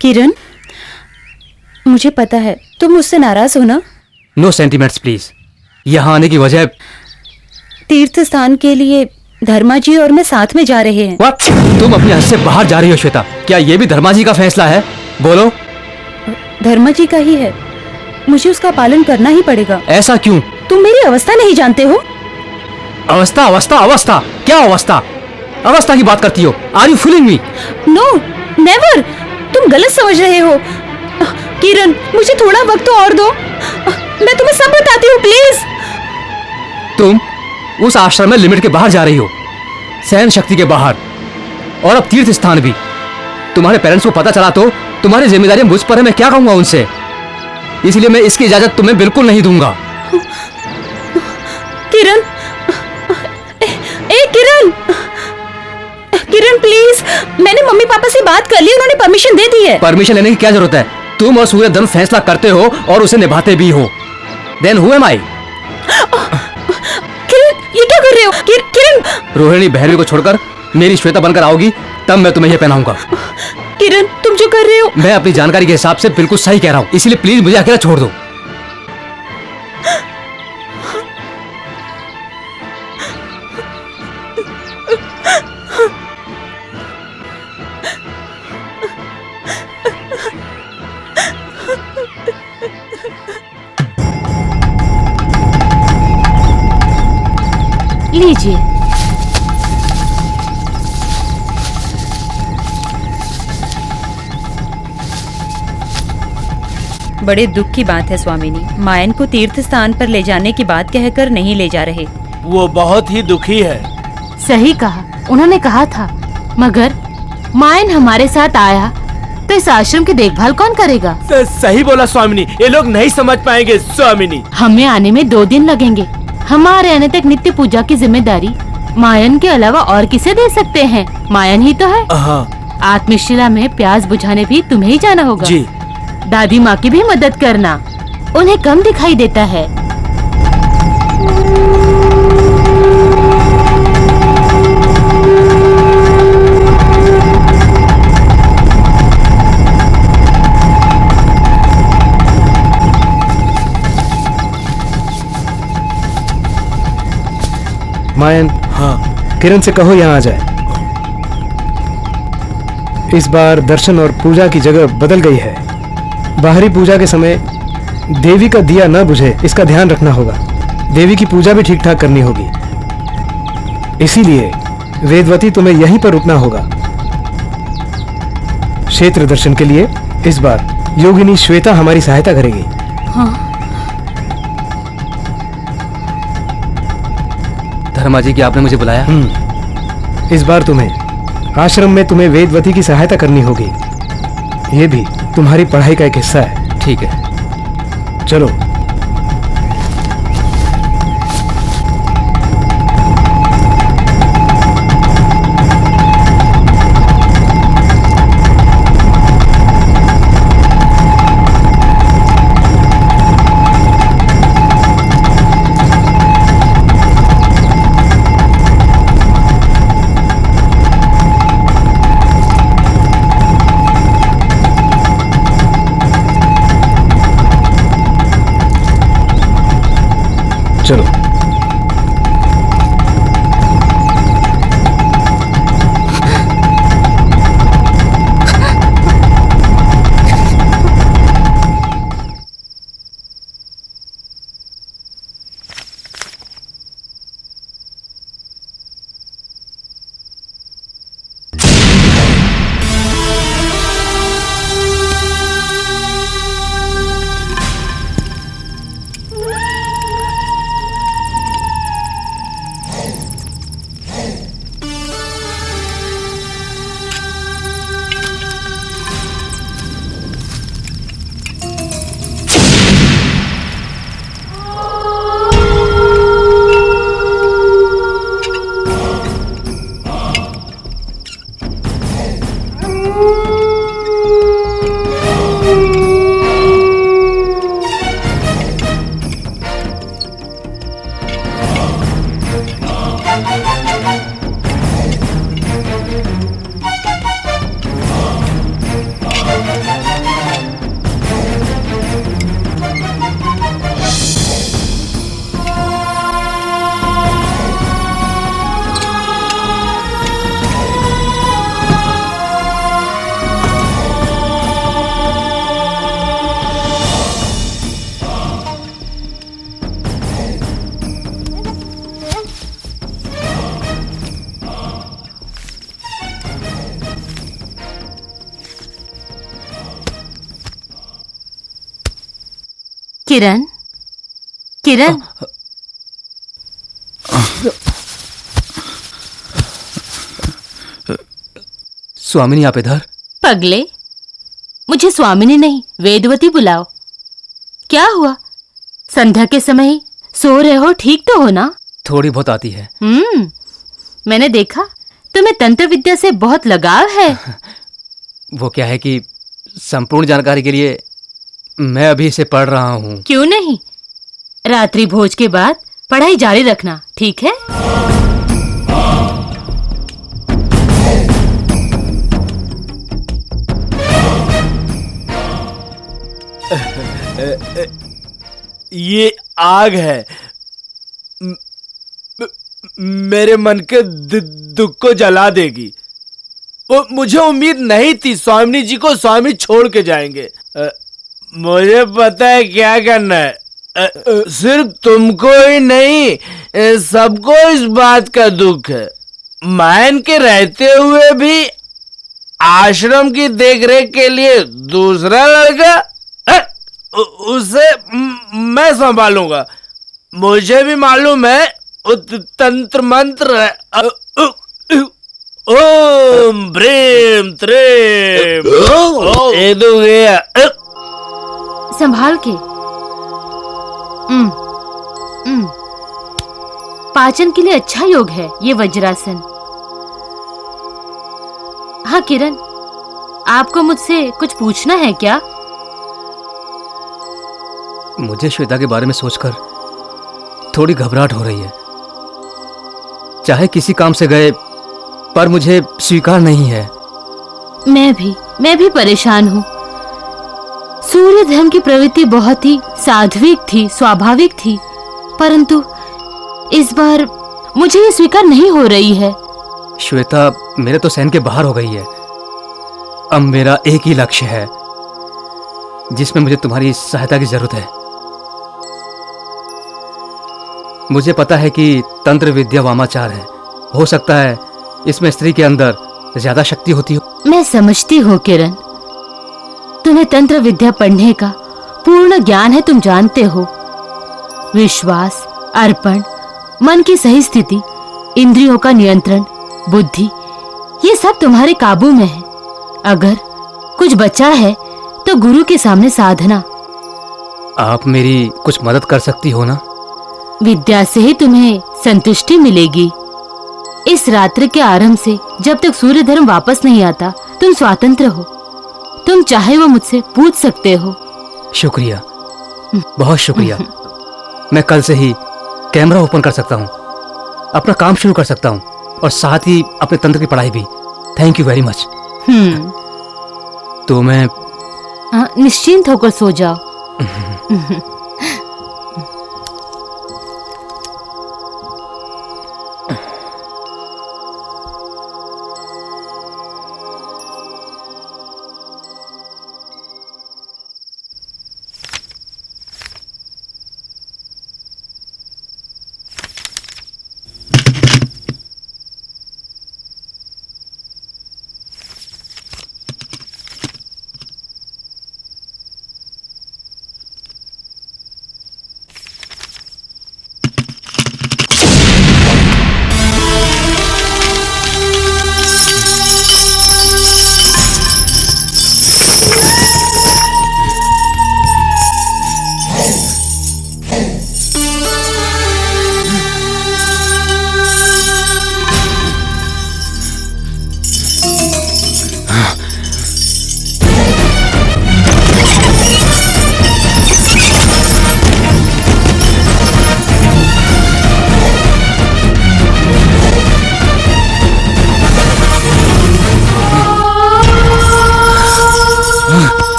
किरण, मुझे पता है तुम मुझसे नाराज हो ना? No sentiments please. यहाँ आने की वजह तीर्थ स्थान के लिए धर्मा जी और मैं साथ में जा रहे हैं। What? तुम अपने हद से बाहर जा रही हो श्वेता। क्या ये भी धर्मा जी का फैसला है? बोलो। धर्मा जी का ही है, मुझे उसका पालन करना ही पड़ेगा। ऐसा क्यों? तुम मेरी अवस्था नहीं जानते हो? अवस्था अवस्था अवस्था, क्या अवस्था? अवस्था की बात करती हो? Are you fooling me? No never, तुम गलत समझ रहे हो। किरण, मुझे थोड़ा वक्त तो और दो, मैं तुम्हें सब बताती हूँ प्लीज। तुम उस आश्रम में लिमिट के बाहर जा रही हो, सहन शक्ति के बाहर, और अब तीर्थ स्थान भी। तुम्हारे पेरेंट्स को पता चला तो तुम्हारी जिम्मेदारी मुझ पर है, मैं क्या कहूंगा उनसे? इसलिए मैं इसकी इजाजत तुम्हें बिल्कुल नहीं दूंगा। किरण, किरण, किरण प्लीज, मैंने मम्मी पापा से बात कर ली, उन्होंने परमिशन दे दी है। परमिशन लेने की क्या जरूरत है? तुम और सूर्य धर्म फैसला करते हो और उसे निभाते भी हो। देन हु एम आई? किरण, ये क्या कर रहे हो? किरण, रोहिणी बहरवी को छोड़कर मेरी श्वेता बनकर आओगी, तब मैं तुम्हें यह पहनाऊंगा। किरण, तुम जो कर रहे हो। मैं अपनी जानकारी के हिसाब से बिल्कुल सही कह रहा हूँ, इसलिए प्लीज मुझे अकेला छोड़ दो। लीजिए। बड़े दुख की बात है स्वामिनी, मायन को तीर्थ स्थान पर ले जाने की बात कहकर नहीं ले जा रहे। वो बहुत ही दुखी है। सही कहा, उन्होंने कहा था, मगर मायन हमारे साथ आया तो इस आश्रम की देखभाल कौन करेगा? सही बोला स्वामिनी, ये लोग नहीं समझ पाएंगे स्वामिनी। हमें आने में 2 दिन लगेंगे। हमारे आने तक नित्य पूजा की जिम्मेदारी मायन के अलावा और किसे दे सकते हैं? मायन ही तो है। हाँ। आत्मशिला में प्यास बुझाने भी तुम्हें ही जाना होगा। जी। दादी माँ की भी मदद करना, उन्हें कम दिखाई देता है। मायन, हाँ। किरण से कहो यहाँ आ जाए। इस बार दर्शन और पूजा की जगह बदल गई है। बाहरी पूजा के समय देवी का दिया न बुझे, इसका ध्यान रखना होगा। देवी की पूजा भी ठीक ठाक करनी होगी। इसीलिए वेदवती तुम्हें यहीं पर रुकना होगा। क्षेत्र दर्शन के लिए इस बार योगिनी श्वेता हमारी सहायता करेगी। धर्मा जी, क्या आपने मुझे बुलाया? इस बार तुम्हें आश्रम में वेदवती की सहायता करनी होगी। ये भी तुम्हारी पढ़ाई का एक हिस्सा है। ठीक है, चलो। चलो। किरण, किरण, स्वामिनी आप इधर? पगले, मुझे स्वामिनी नहीं वेदवती बुलाओ। क्या हुआ? संध्या के समय ही सो रहे हो, ठीक तो हो ना? थोड़ी बहुत आती है। मैंने देखा तुम्हें तंत्र विद्या से बहुत लगाव है। वो क्या है कि संपूर्ण जानकारी के लिए मैं अभी इसे पढ़ रहा हूँ। क्यों नहीं, रात्रि भोज के बाद पढ़ाई जारी रखना, ठीक है? ये आग है, मेरे मन के दुख को जला देगी। वो मुझे उम्मीद नहीं थी स्वामिनी जी को स्वामी छोड़ के जाएंगे। मुझे पता है क्या करना है। सिर्फ तुमको ही नहीं, सबको इस बात का दुख है। मायन के रहते हुए भी आश्रम की देखरेख के लिए दूसरा लड़का, उसे मैं संभालूंगा। मुझे भी मालूम है तंत्र मंत्र है। ओम ब्रेम त्रेम गया। संभाल के। पाचन के लिए अच्छा योग है ये वज्रासन। हाँ किरण, आपको मुझसे कुछ पूछना है क्या? मुझे श्वेता के बारे में सोचकर थोड़ी घबराहट हो रही है। चाहे किसी काम से गए, पर मुझे स्वीकार नहीं है। मैं भी परेशान हूँ। सूर्य धर्म की प्रवृत्ति बहुत ही सात्विक थी, स्वाभाविक थी, परंतु इस बार मुझे ये स्वीकार नहीं हो रही है। श्वेता मेरे तो सहन के बाहर हो गई है। अब मेरा एक ही लक्ष्य है जिसमें मुझे तुम्हारी सहायता की जरूरत है। मुझे पता है कि तंत्र विद्या वामाचार है। हो सकता है इसमें स्त्री के अंदर ज्यादा शक्ति होती हो। मैं समझती हूँ किरण, तुम्हें तंत्र विद्या पढ़ने का पूर्ण ज्ञान है, तुम जानते हो। विश्वास, अर्पण, मन की सही स्थिति, इंद्रियों का नियंत्रण, बुद्धि, ये सब तुम्हारे काबू में है। अगर कुछ बचा है तो गुरु के सामने साधना। आप मेरी कुछ मदद कर सकती हो ना? विद्या से ही तुम्हें संतुष्टि मिलेगी। इस रात्रि के आरंभ से जब तक सूर्य धर्म वापस नहीं आता, तुम स्वतंत्र हो। तुम चाहे वो मुझसे पूछ सकते हो। शुक्रिया, बहुत शुक्रिया। मैं कल से ही कैमरा ओपन कर सकता हूँ, अपना काम शुरू कर सकता हूँ और साथ ही अपने तंत्र की पढ़ाई भी। Thank you very much. तो मैं निश्चिंत होकर सो जाओ।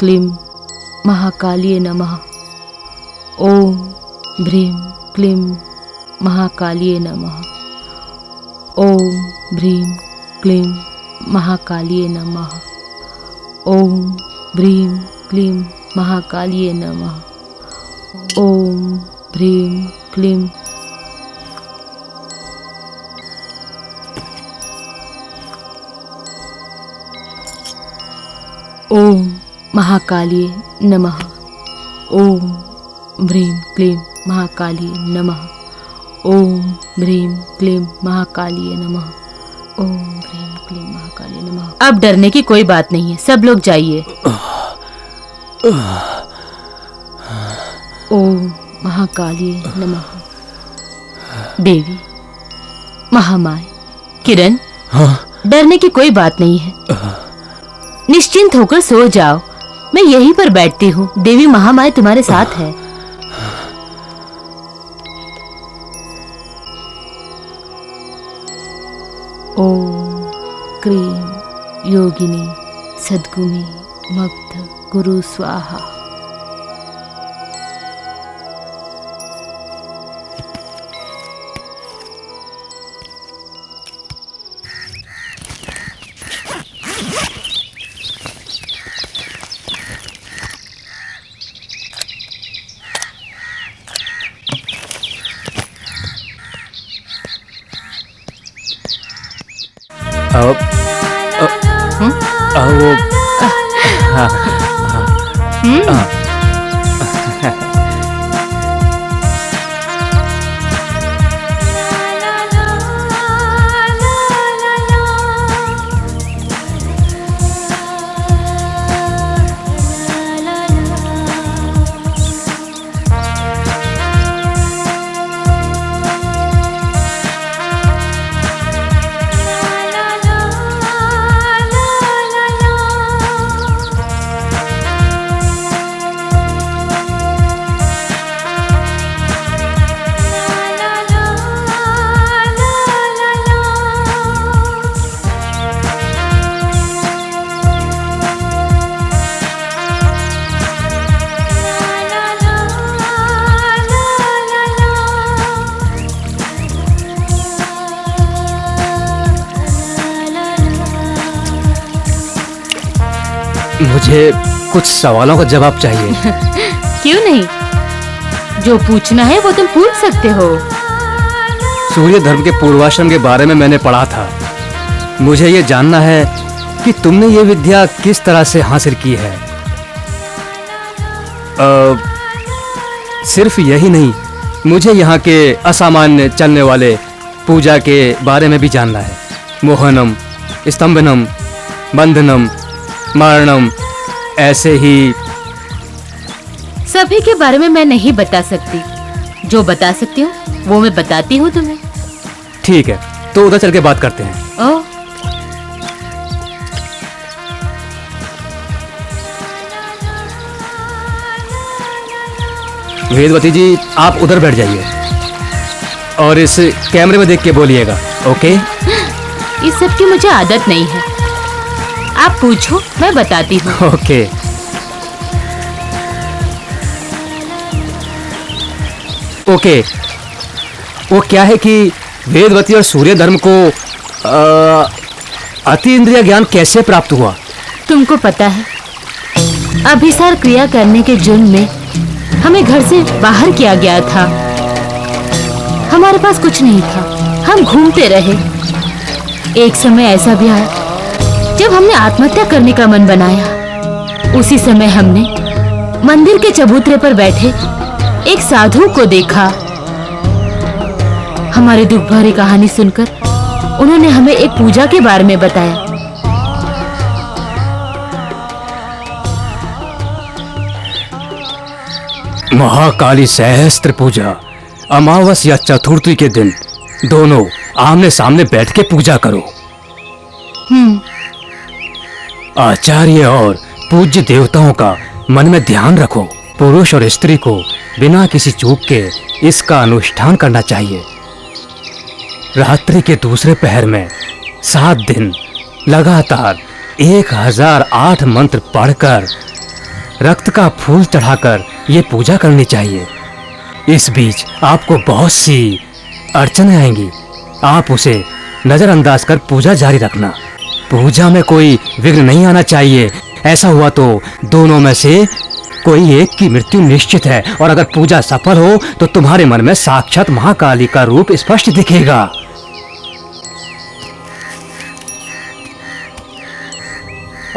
क्लीं महाकालिये नमः। ओम भ्रीं क्लीं महाकालिये नमः। ओम भ्रीं क्लीं महाकालिये नमः। ओम भ्रीं क्लीं महाकालिये नमः। ओम भ्रीं क्लीं। ओम महाकालिये नमः। ओम भ्रीं क्लीं महाकालिये नमः। ओम भ्रीं क्लीं महाकालिये नमः। ओम भ्रीं क्लीं महाकालिये नमः। अब डरने की कोई बात नहीं है, सब लोग जाइए। ओम महाकालिये नमः। देवी, महामाय, किरण, डरने की कोई बात नहीं है, निश्चिंत होकर सो जाओ। मैं यहीं पर बैठती हूँ, देवी महामाया तुम्हारे साथ है। ओम क्रीं योगिनी सद्गुणी मग्ध गुरु स्वाहा। मुझे कुछ सवालों का जवाब चाहिए। क्यों नहीं, जो पूछना है वो तुम पूछ सकते हो। सूर्य धर्म के पूर्वाश्रम के बारे में मैंने पढ़ा था। मुझे ये जानना है कि तुमने ये विद्या किस तरह से हासिल की है। सिर्फ यही नहीं, मुझे यहाँ के असामान्य चलने वाले पूजा के बारे में भी जानना है। मोहनम, स्तंभनम, बंधनम, मारणम, ऐसे ही सभी के बारे में मैं नहीं बता सकती। जो बता सकती हूँ वो मैं बताती हूँ तुम्हें। ठीक है, तो उधर चल के बात करते हैं। ओह, वेदवती जी, आप उधर बैठ जाइए और इस कैमरे में देख के बोलिएगा, ओके? इस सब की मुझे आदत नहीं है। आप पूछो, मैं बताती हूँ। ओके। ओके, वो क्या है कि वेदवती और सूर्य धर्म को अति इंद्रिय ज्ञान कैसे प्राप्त हुआ? तुमको पता है, अभिसार क्रिया करने के जुर्म में हमें घर से बाहर किया गया था। हमारे पास कुछ नहीं था, हम घूमते रहे। एक समय ऐसा भी आया जब हमने आत्महत्या करने का मन बनाया। उसी समय हमने मंदिर के चबूतरे पर बैठे एक साधु को देखा। हमारी दुख भरी कहानी सुनकर उन्होंने हमें एक पूजा के बारे में बताया। महाकाली सहस्त्र पूजा, अमावस या चतुर्थी के दिन दोनों आमने सामने बैठ के पूजा करो। आचार्य और पूज्य देवताओं का मन में ध्यान रखो। पुरुष और स्त्री को बिना किसी चूक के इसका अनुष्ठान करना चाहिए। रात्रि के दूसरे पहर में 7 दिन लगातार 1008 मंत्र पढ़कर रक्त का फूल चढ़ाकर ये पूजा करनी चाहिए। इस बीच आपको बहुत सी अड़चनें आएंगी, आप उसे नजरअंदाज कर पूजा जारी रखना। पूजा में कोई विघ्न नहीं आना चाहिए, ऐसा हुआ तो दोनों में से कोई एक की मृत्यु निश्चित है। और अगर पूजा सफल हो तो तुम्हारे मन में साक्षात महाकाली का रूप स्पष्ट दिखेगा।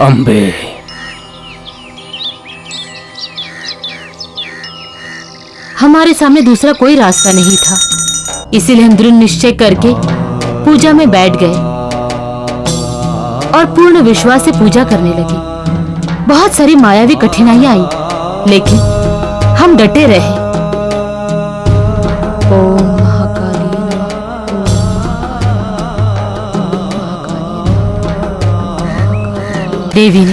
अम्बे। हमारे सामने दूसरा कोई रास्ता नहीं था, इसीलिए हम दृढ़ निश्चय करके पूजा में बैठ गए और पूर्ण विश्वास से पूजा करने लगे। बहुत सारी मायावी कठिनाइयां आई, लेकिन हम डटे रहे। ओम महाकाली नमः, देवी ने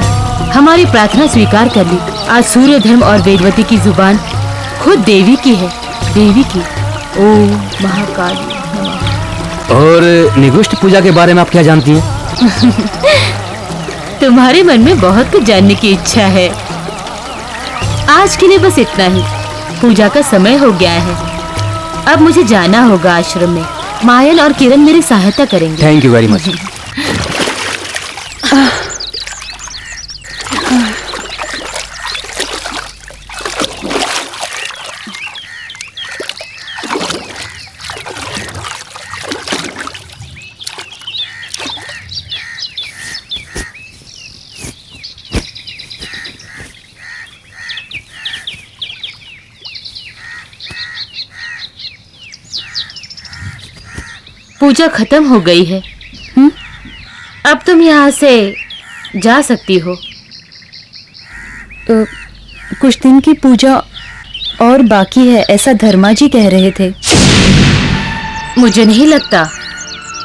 हमारी प्रार्थना स्वीकार कर ली। आज सूर्य धर्म और वेदवती की जुबान खुद देवी की है, देवी की। ओम महाकाली नमः। और निगुष्ट पूजा के बारे में आप क्या जानती हैं? तुम्हारे मन में बहुत कुछ जानने की इच्छा है। आज के लिए बस इतना ही। पूजा का समय हो गया है, अब मुझे जाना होगा आश्रम में। मायन और किरण मेरी सहायता करेंगे। Thank you very much. पूजा खत्म हो गई है। अब तुम यहाँ से जा सकती हो। कुछ दिन की पूजा और बाकी है, ऐसा धर्मा जी कह रहे थे। मुझे नहीं लगता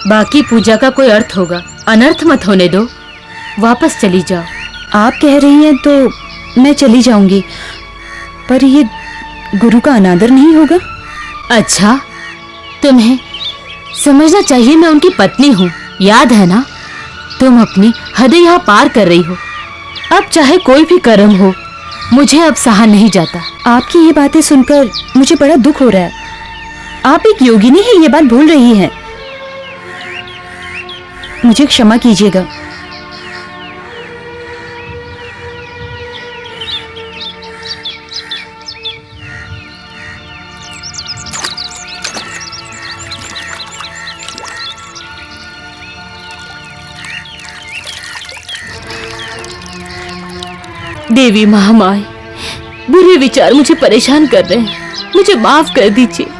बाकी पूजा का कोई अर्थ होगा। अनर्थ मत होने दो, वापस चली जाओ। आप कह रही हैं तो मैं चली जाऊंगी, पर ये गुरु का अनादर नहीं होगा? अच्छा, तुम्हें समझना चाहिए मैं उनकी पत्नी हूँ, याद है ना? तुम अपनी हदें यहाँ पार कर रही हो। अब चाहे कोई भी कर्म हो, मुझे अब सहा नहीं जाता। आपकी ये बातें सुनकर मुझे बड़ा दुख हो रहा है। आप एक योगिनी है, ये बात भूल रही हैं। मुझे क्षमा कीजिएगा। देवी महामाई, बुरे विचार मुझे परेशान कर रहे हैं, मुझे माफ कर दीजिए।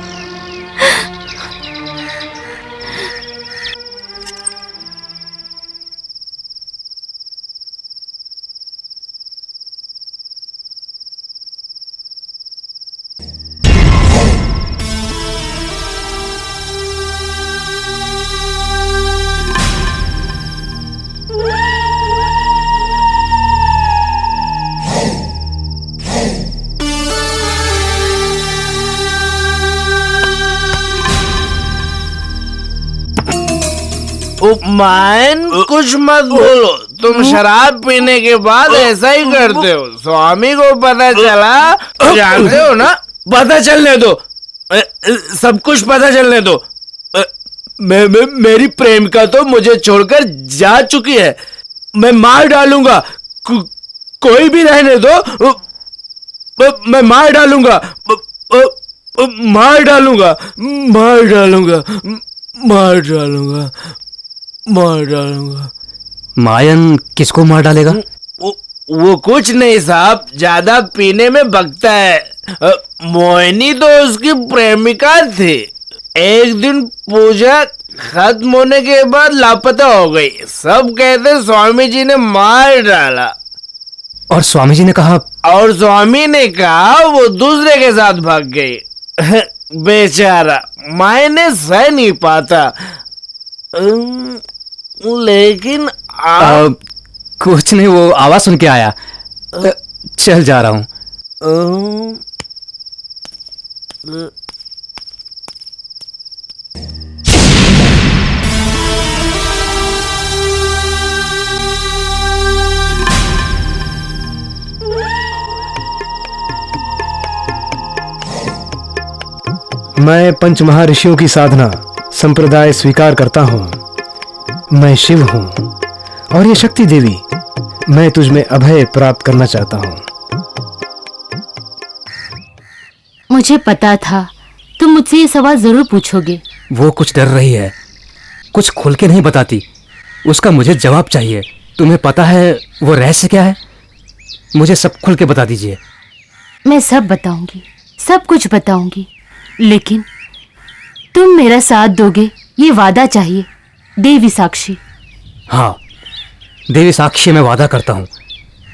उपमान कुछ मत बोलो, तुम शराब पीने के बाद ऐसा ही करते हो। स्वामी को पता चला, जानते हो ना? पता चलने दो, सब कुछ पता चलने दो। मेरी प्रेमिका तो मुझे छोड़कर जा चुकी है। मैं मार डालूंगा, कोई भी रहने दो, मैं मार डालूंगा, मार डालूंगा, मार डालूंगा, मार डालूंगा, मार डालूंगा। मायन किसको मार डालेगा? वो कुछ नहीं साहब, ज्यादा पीने में बकता है। मोहिनी तो उसकी प्रेमिका थी। एक दिन पूजा खत्म होने के बाद लापता हो गई। सब कहते स्वामी जी ने मार डाला। और स्वामी जी ने कहा? और स्वामी ने कहा वो दूसरे के साथ भाग गई। बेचारा मायने सह नहीं पाता। लेकिन कुछ नहीं, वो आवाज सुन के आया। चल जा रहा हूँ। मैं पंच महर्षियों की साधना संप्रदाय स्वीकार करता हूँ। मैं शिव हूँ और ये शक्ति देवी, मैं तुझ में अभय प्राप्त करना चाहता हूँ। मुझे पता था तुम मुझसे ये सवाल जरूर पूछोगे। वो कुछ डर रही है, कुछ खुल के नहीं बताती। उसका मुझे जवाब चाहिए। तुम्हें पता है वो रहस्य क्या है? मुझे सब खुल के बता दीजिए। मैं सब बताऊंगी, सब कुछ बताऊंगी, लेकिन तुम मेरा साथ दोगे, ये वादा चाहिए। देवी साक्षी। हाँ, देवी साक्षी मैं वादा करता हूँ,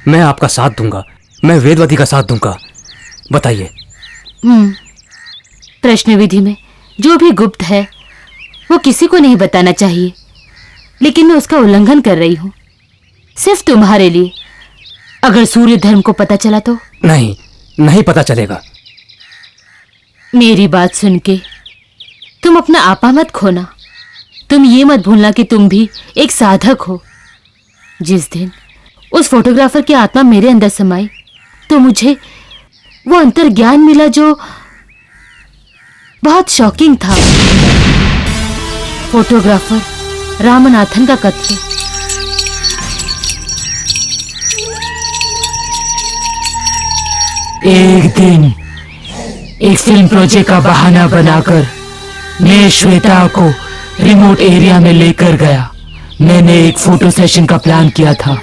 मैं आपका साथ दूंगा, मैं वेदवती का साथ दूंगा। बताइए। प्रश्न विधि में जो भी गुप्त है वो किसी को नहीं बताना चाहिए, लेकिन मैं उसका उल्लंघन कर रही हूँ सिर्फ तुम्हारे लिए। अगर सूर्य धर्म को पता चला तो? नहीं, नहीं पता चलेगा। मेरी बात सुन के तुम अपना आपा मत खोना। तुम ये मत भूलना कि तुम भी एक साधक हो। जिस दिन उस फोटोग्राफर की आत्मा मेरे अंदर समाई तो मुझे वो अंतर ज्ञान मिला जो बहुत शॉकिंग था। फोटोग्राफर रामनाथन का कथन। एक दिन एक फिल्म प्रोजेक्ट का बहाना बनाकर मैं श्वेता को रिमोट एरिया में लेकर गया। मैंने एक फोटो सेशन का प्लान किया था।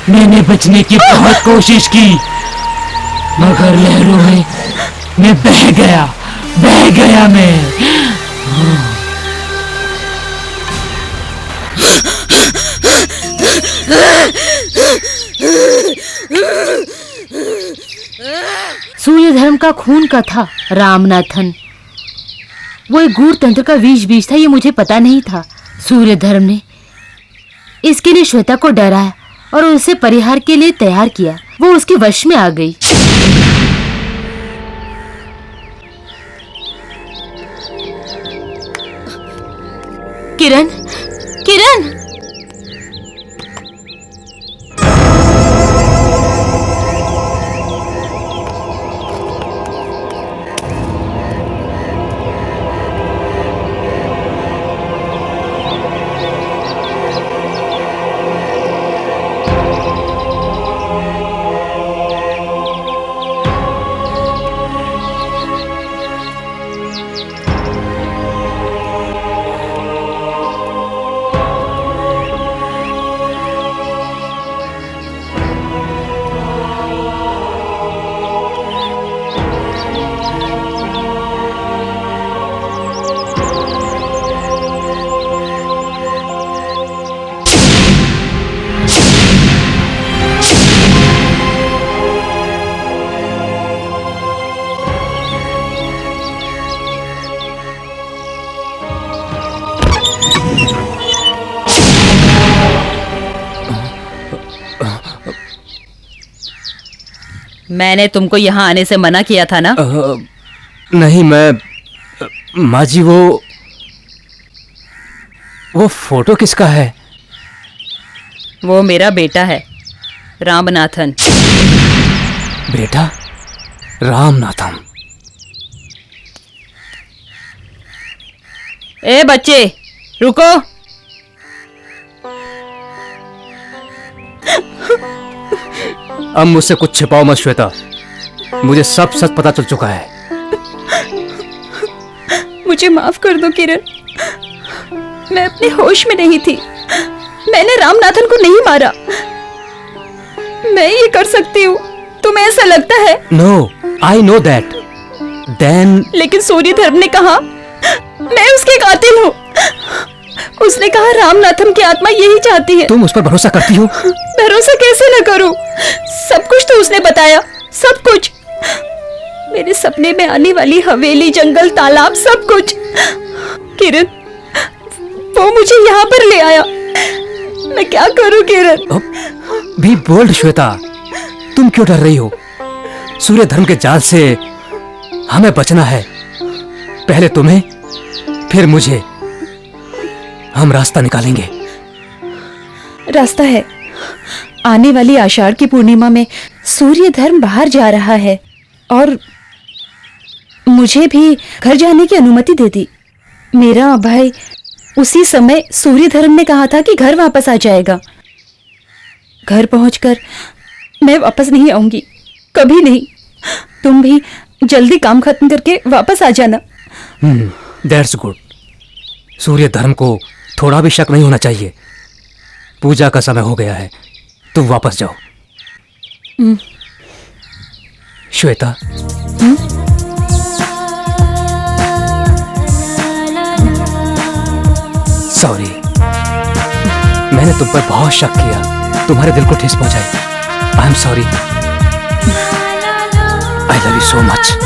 मैंने बचने की बहुत कोशिश की मगर लहरों में मैं बह गया मैं। सूर्य धर्म का खून का था रामनाथन। वो एक गूढ़ तंत्र का बीज था, ये मुझे पता नहीं था। सूर्य धर्म ने इसके लिए श्वेता को डराया और उसे परिहार के लिए तैयार किया। वो उसके वश में आ गई। किरण, किरण! मैंने तुमको यहाँ आने से मना किया था ना? नहीं, मैं माँ जी वो फोटो किसका है? वो मेरा बेटा है, रामनाथन। बेटा रामनाथन? ए बच्चे, रुको। अब मुझसे कुछ छिपाओ मत श्वेता, मुझे सब सच पता चल चुका है। मुझे माफ कर दो किरण, मैं अपने होश में नहीं थी। मैंने रामनाथन को नहीं मारा। मैं ये कर सकती हूँ, तुम्हें ऐसा लगता है? No, I know that. Then लेकिन सूर्यधर्म ने कहा मैं उसके कातिल हूँ। उसने कहा रामनाथन की आत्मा यही चाहती है। तुम उस पर भरोसा करती हो? भरोसा कैसे न करूं? सब कुछ तो उसने बताया, सब कुछ। मेरे सपने में आने वाली हवेली, जंगल, तालाब, सब कुछ। किरण, वो मुझे यहाँ पर ले आया। मैं क्या करूं किरण? बी बोल्ड श्वेता, तुम क्यों डर रही हो? सूर्य धर्म के जाल से हमें बचना है। पहले तुम्हें, फिर मुझे। हम रास्ता निकालेंगे। रास्ता है। आने वाली आषाढ़ की पूर्णिमा में सूर्य धर्म बाहर जा रहा है और मुझे भी घर जाने की अनुमति दे दी। मेरा भाई उसी समय सूर्य धर्म ने कहा था कि घर वापस आ जाएगा। घर पहुंचकर मैं वापस नहीं आऊंगी, कभी नहीं। तुम भी जल्दी काम खत्म करके वापस आ जाना। That's good. सूर्य धर्म को थोड़ा भी शक नहीं होना चाहिए। पूजा का समय हो गया है, तुम वापस जाओ। श्वेता, सॉरी, मैंने तुम पर बहुत शक किया, तुम्हारे दिल को ठेस पहुंचाई। I am sorry. I love you so much.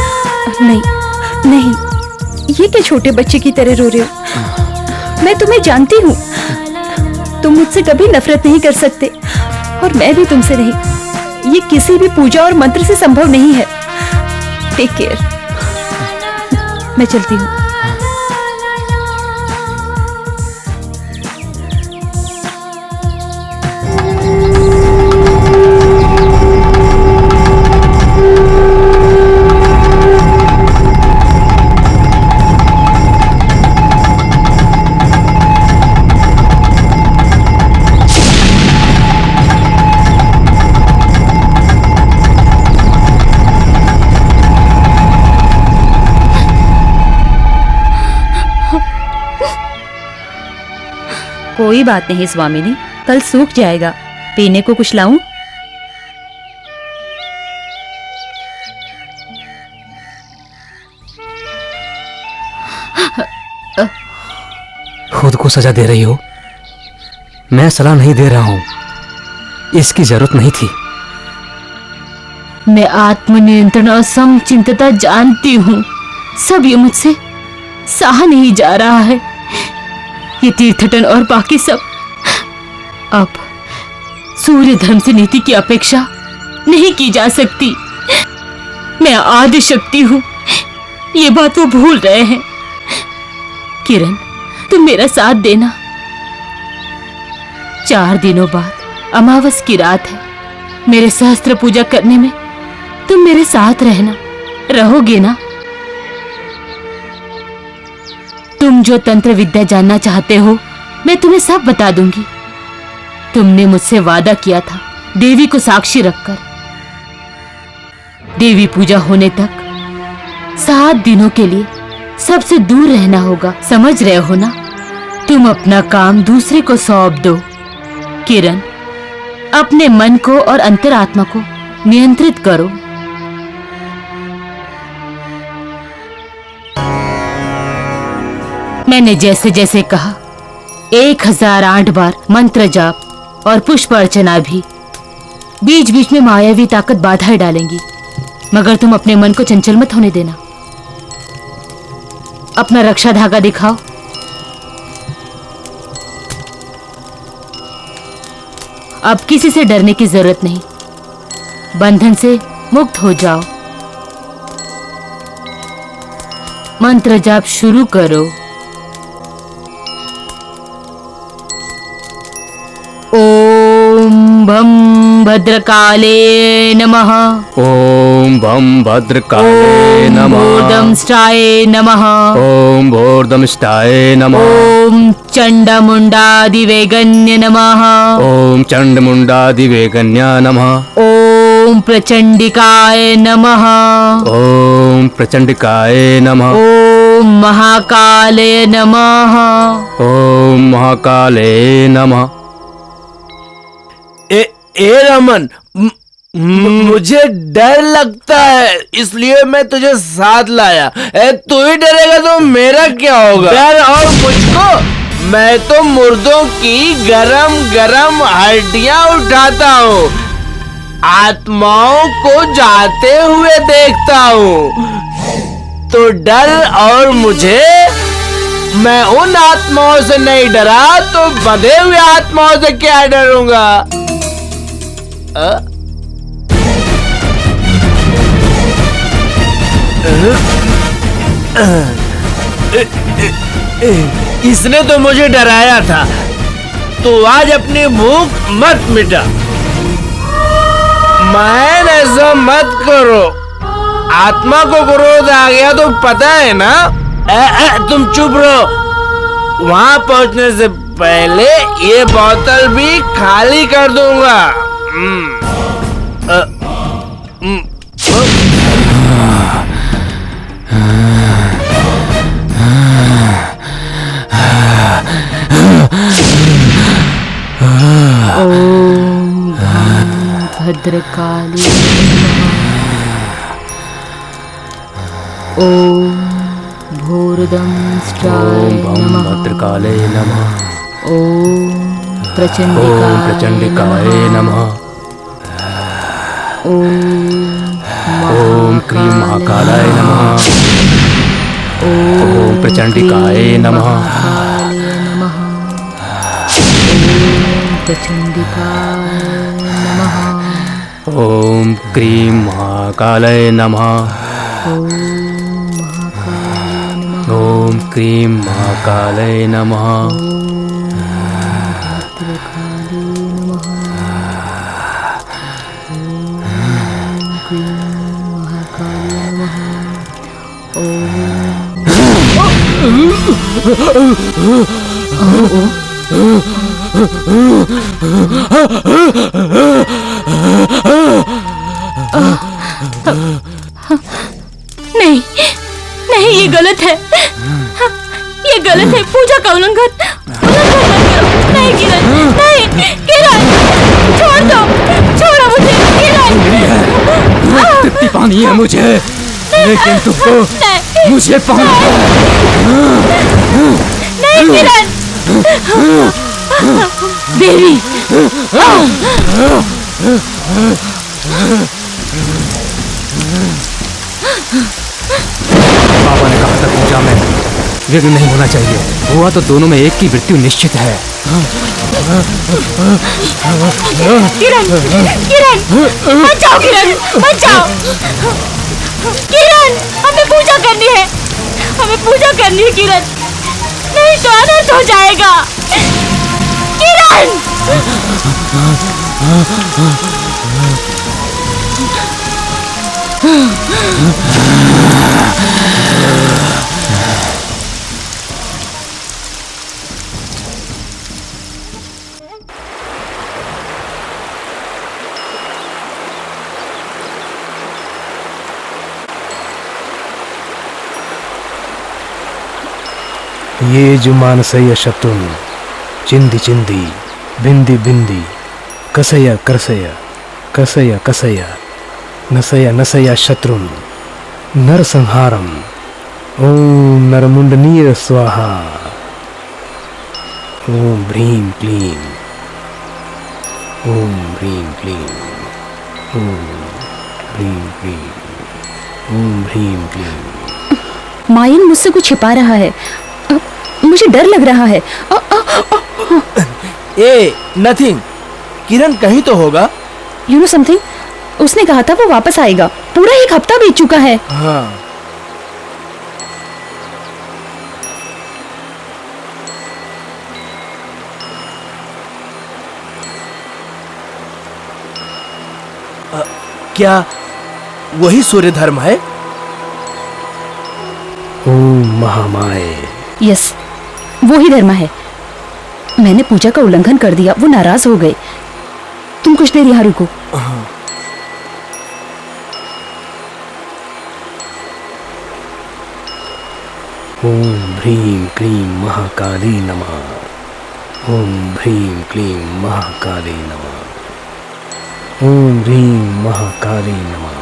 नहीं नहीं, ये क्या छोटे बच्चे की तरह रो रहे हो? मैं तुम्हें जानती हूँ। तुम मुझसे कभी नफरत नहीं कर सकते और मैं भी तुमसे नहीं। ये किसी भी पूजा और मंत्र से संभव नहीं है। Take care. मैं चलती हूँ। कोई बात नहीं स्वामिनी, कल सूख जाएगा। पीने को कुछ लाऊं? खुद को सजा दे रही हो? मैं सलाह नहीं दे रहा हूं, इसकी जरूरत नहीं थी। मैं आत्मनियंत्रण और समचिंतता जानती हूँ। सब ये मुझसे सहा नहीं जा रहा है। ये तीर्थटन और बाकी सब। अब सूर्य धर्म से नीति की अपेक्षा नहीं की जा सकती। मैं आदि शक्ति हूँ, ये बात वो भूल रहे हैं। किरण, तुम मेरा साथ देना। 4 दिनों बाद अमावस की रात है। मेरे सहस्त्र पूजा करने में तुम मेरे साथ रहना, रहोगे ना? तुम जो तंत्र विद्या जानना चाहते हो, मैं तुम्हें सब बता दूंगी। तुमने मुझसे वादा किया था देवी को साक्षी रखकर। देवी पूजा होने तक 7 दिनों के लिए सबसे दूर रहना होगा, समझ रहे हो ना? तुम अपना काम दूसरे को सौंप दो। किरण, अपने मन को और अंतरात्मा को नियंत्रित करो। मैंने जैसे जैसे कहा 1008 बार मंत्र जाप और पुष्प अर्चना भी। बीच बीच में मायावी ताकत बाधाएं डालेंगी, मगर तुम अपने मन को चंचल मत होने देना। अपना रक्षा धागा दिखाओ। अब किसी से डरने की जरूरत नहीं। बंधन से मुक्त हो जाओ। मंत्र जाप शुरू करो। ओम भम भद्रकाले नमः। ओम भम भद्रकाले नमः। भूर्दंष्टाय नमः। ओम भूर्दंष्टाय नमः। ओम चंडमुंडादिवेगन्य नमः। ओम चंडमुंडादिवेगन्या नमः। ओम प्रचंडिकाय नमः। ओम प्रचंडिकाय नमः। ओम महाकाले नमः। ओम महाकाले नमः। ए रमन, मुझे डर लगता है, इसलिए मैं तुझे साथ लाया। तू ही डरेगा तो मेरा क्या होगा? डर और मुझको, मैं तो मुर्दों की गरम गरम हड्डियां उठाता हूँ, आत्माओं को जाते हुए देखता हूँ। तो डर और मुझे, मैं उन आत्माओं से नहीं डरा तो बंधे हुए आत्माओं से क्या डरूंगा? इसने तो मुझे डराया था, तो आज अपनी भूख मत मिटा। मैन ऐसा मत करो, आत्मा को क्रोध आ गया तो पता है ना। तुम चुप रहो, वहां पहुंचने से पहले ये बोतल भी खाली कर दूंगा। ओम भद्रकाली ओम भूर्दंष्टाय नमः। भद्रकाले नमः। ओम ओम प्रचंडिकाय नमः। ओम क्रीं महाकालाय नमः। ओम प्रचंडिकाय नमः। ओम क्रीं महाकालाय नमः। ओम क्रीं महाकालाय नमः। नहीं नहीं, ये गलत है, ये गलत है। पूजा का उल्लंघन नहीं किरण, नहीं किरण, छोड़ दो, छोड़ो मुझे किरण। तृप्ति पानी है मुझे, लेकिन तुमको मुझे पानी नहीं किरण। देवी पापा ने कहा था पूजा में विघ्न नहीं होना चाहिए, हुआ तो दोनों में एक की मृत्यु निश्चित है। किरण, किरण, मत जाओ किरण, मत जाओ किरण, हमें पूजा करनी है, हमें पूजा करनी है किरण, नहीं तो अनर्थ हो जाएगा किरण। ये जो मानसय शत्रुन चिंदी चिंदी बिंदी बिंदी कसया करसय कसया कसया नसया नसया शत्रुन नरसंहारम। ओम नरमुंडनीय स्वाहा। ओम ह्रीं क्लीं। ओम ह्रीं क्लीं। ओम ह्रीं क्लीं। ओम ह्रीं क्लीं। मायन मुझसे कुछ छिपा रहा है, मुझे डर लग रहा है। ए नथिंग, किरण कहीं तो होगा। यू नो समथिंग, उसने कहा था वो वापस आएगा। पूरा 1 हफ्ता बीत चुका है। हाँ। क्या वही सूर्य धर्म है? ओम महामाए। यस, वो ही धर्मा है। मैंने पूजा का उल्लंघन कर दिया, वो नाराज हो गए। तुम कुछ देर यहाँ रुको। ओम ह्रीं क्लीं महाकाली नमः। ओम ह्रीं क्लीं महाकाली नमः। ओम ह्रीं महाकाली नमः।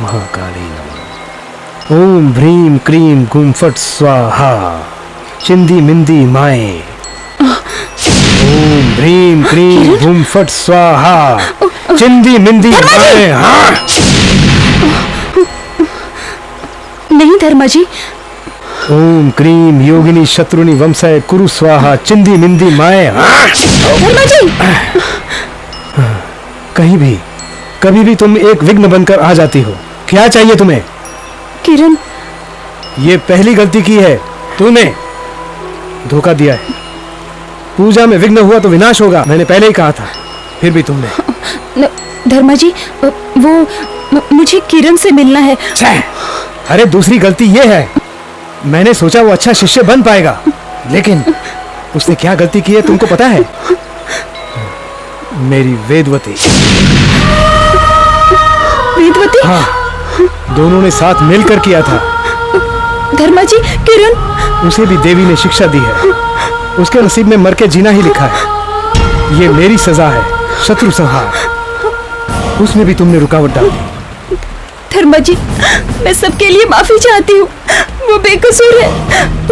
महाकाली नमः। ओम ह्रीं क्लीं गुम फट स्वाहा। चिंदी मिंदी माए। ओम ह्रीं क्लीं गुम फट स्वाहा। चिंदी मिंदी माए। हाँ। नहीं धर्मा जी। ओम क्रीम योगिनी शत्रुनि वंशय कुरु स्वाहा। चिंदी मिंदी माए। हाँ। धर्मा जी। कहीं भी कभी भी तुम एक विघ्न बनकर आ जाती हो। क्या चाहिए तुम्हें? किरण, ये पहली गलती की है तूने। धोखा दिया है। पूजा में विघ्न हुआ तो विनाश होगा, मैंने पहले ही कहा था। फिर भी तुमने। धर्मा जी, वो मुझे किरण से मिलना है। अरे दूसरी गलती ये है, मैंने सोचा वो अच्छा शिष्य बन पाएगा, लेकिन उसने क्या गलती की है तुमको पता है? मेरी वेदवती। वेदवती? हाँ, दोनों ने साथ मिलकर किया था। धर्मा जी, किरण। उसे भी देवी ने शिक्षा दी है। उसके नसीब में मर के जीना ही लिखा है। ये मेरी सजा है, शत्रु संहार। उसमें भी तुमने रुकावट डाल दी। धर्मा जी, मैं सबके लिए माफी चाहती हूँ। वो बेकसूर है,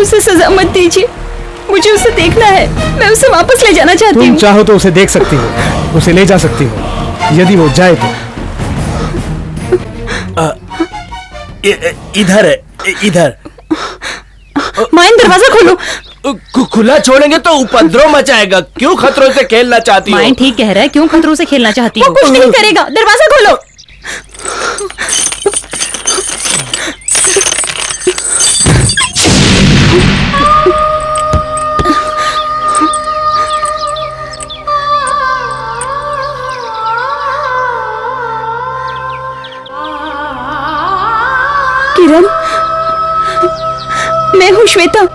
उसे सजा मत दीजिए। मुझे उसे देखना है, मैं उसे वापस ले जाना चाहती हूँ। तुम चाहो तो उसे देख सकती हो, उसे ले जा सकती हो, यदि वो जाए तो। इधर है, इधर। मायन, दरवाजा खोलो। खुला छोड़ेंगे तो उपद्रव मचाएगा। क्यों खतरों से खेलना चाहती हो? मायन ठीक कह रहा है, क्यों खतरों से खेलना चाहती हो? वो कुछ नहीं करेगा, दरवाजा खोलो। किरण, मैं हूँ श्वेता।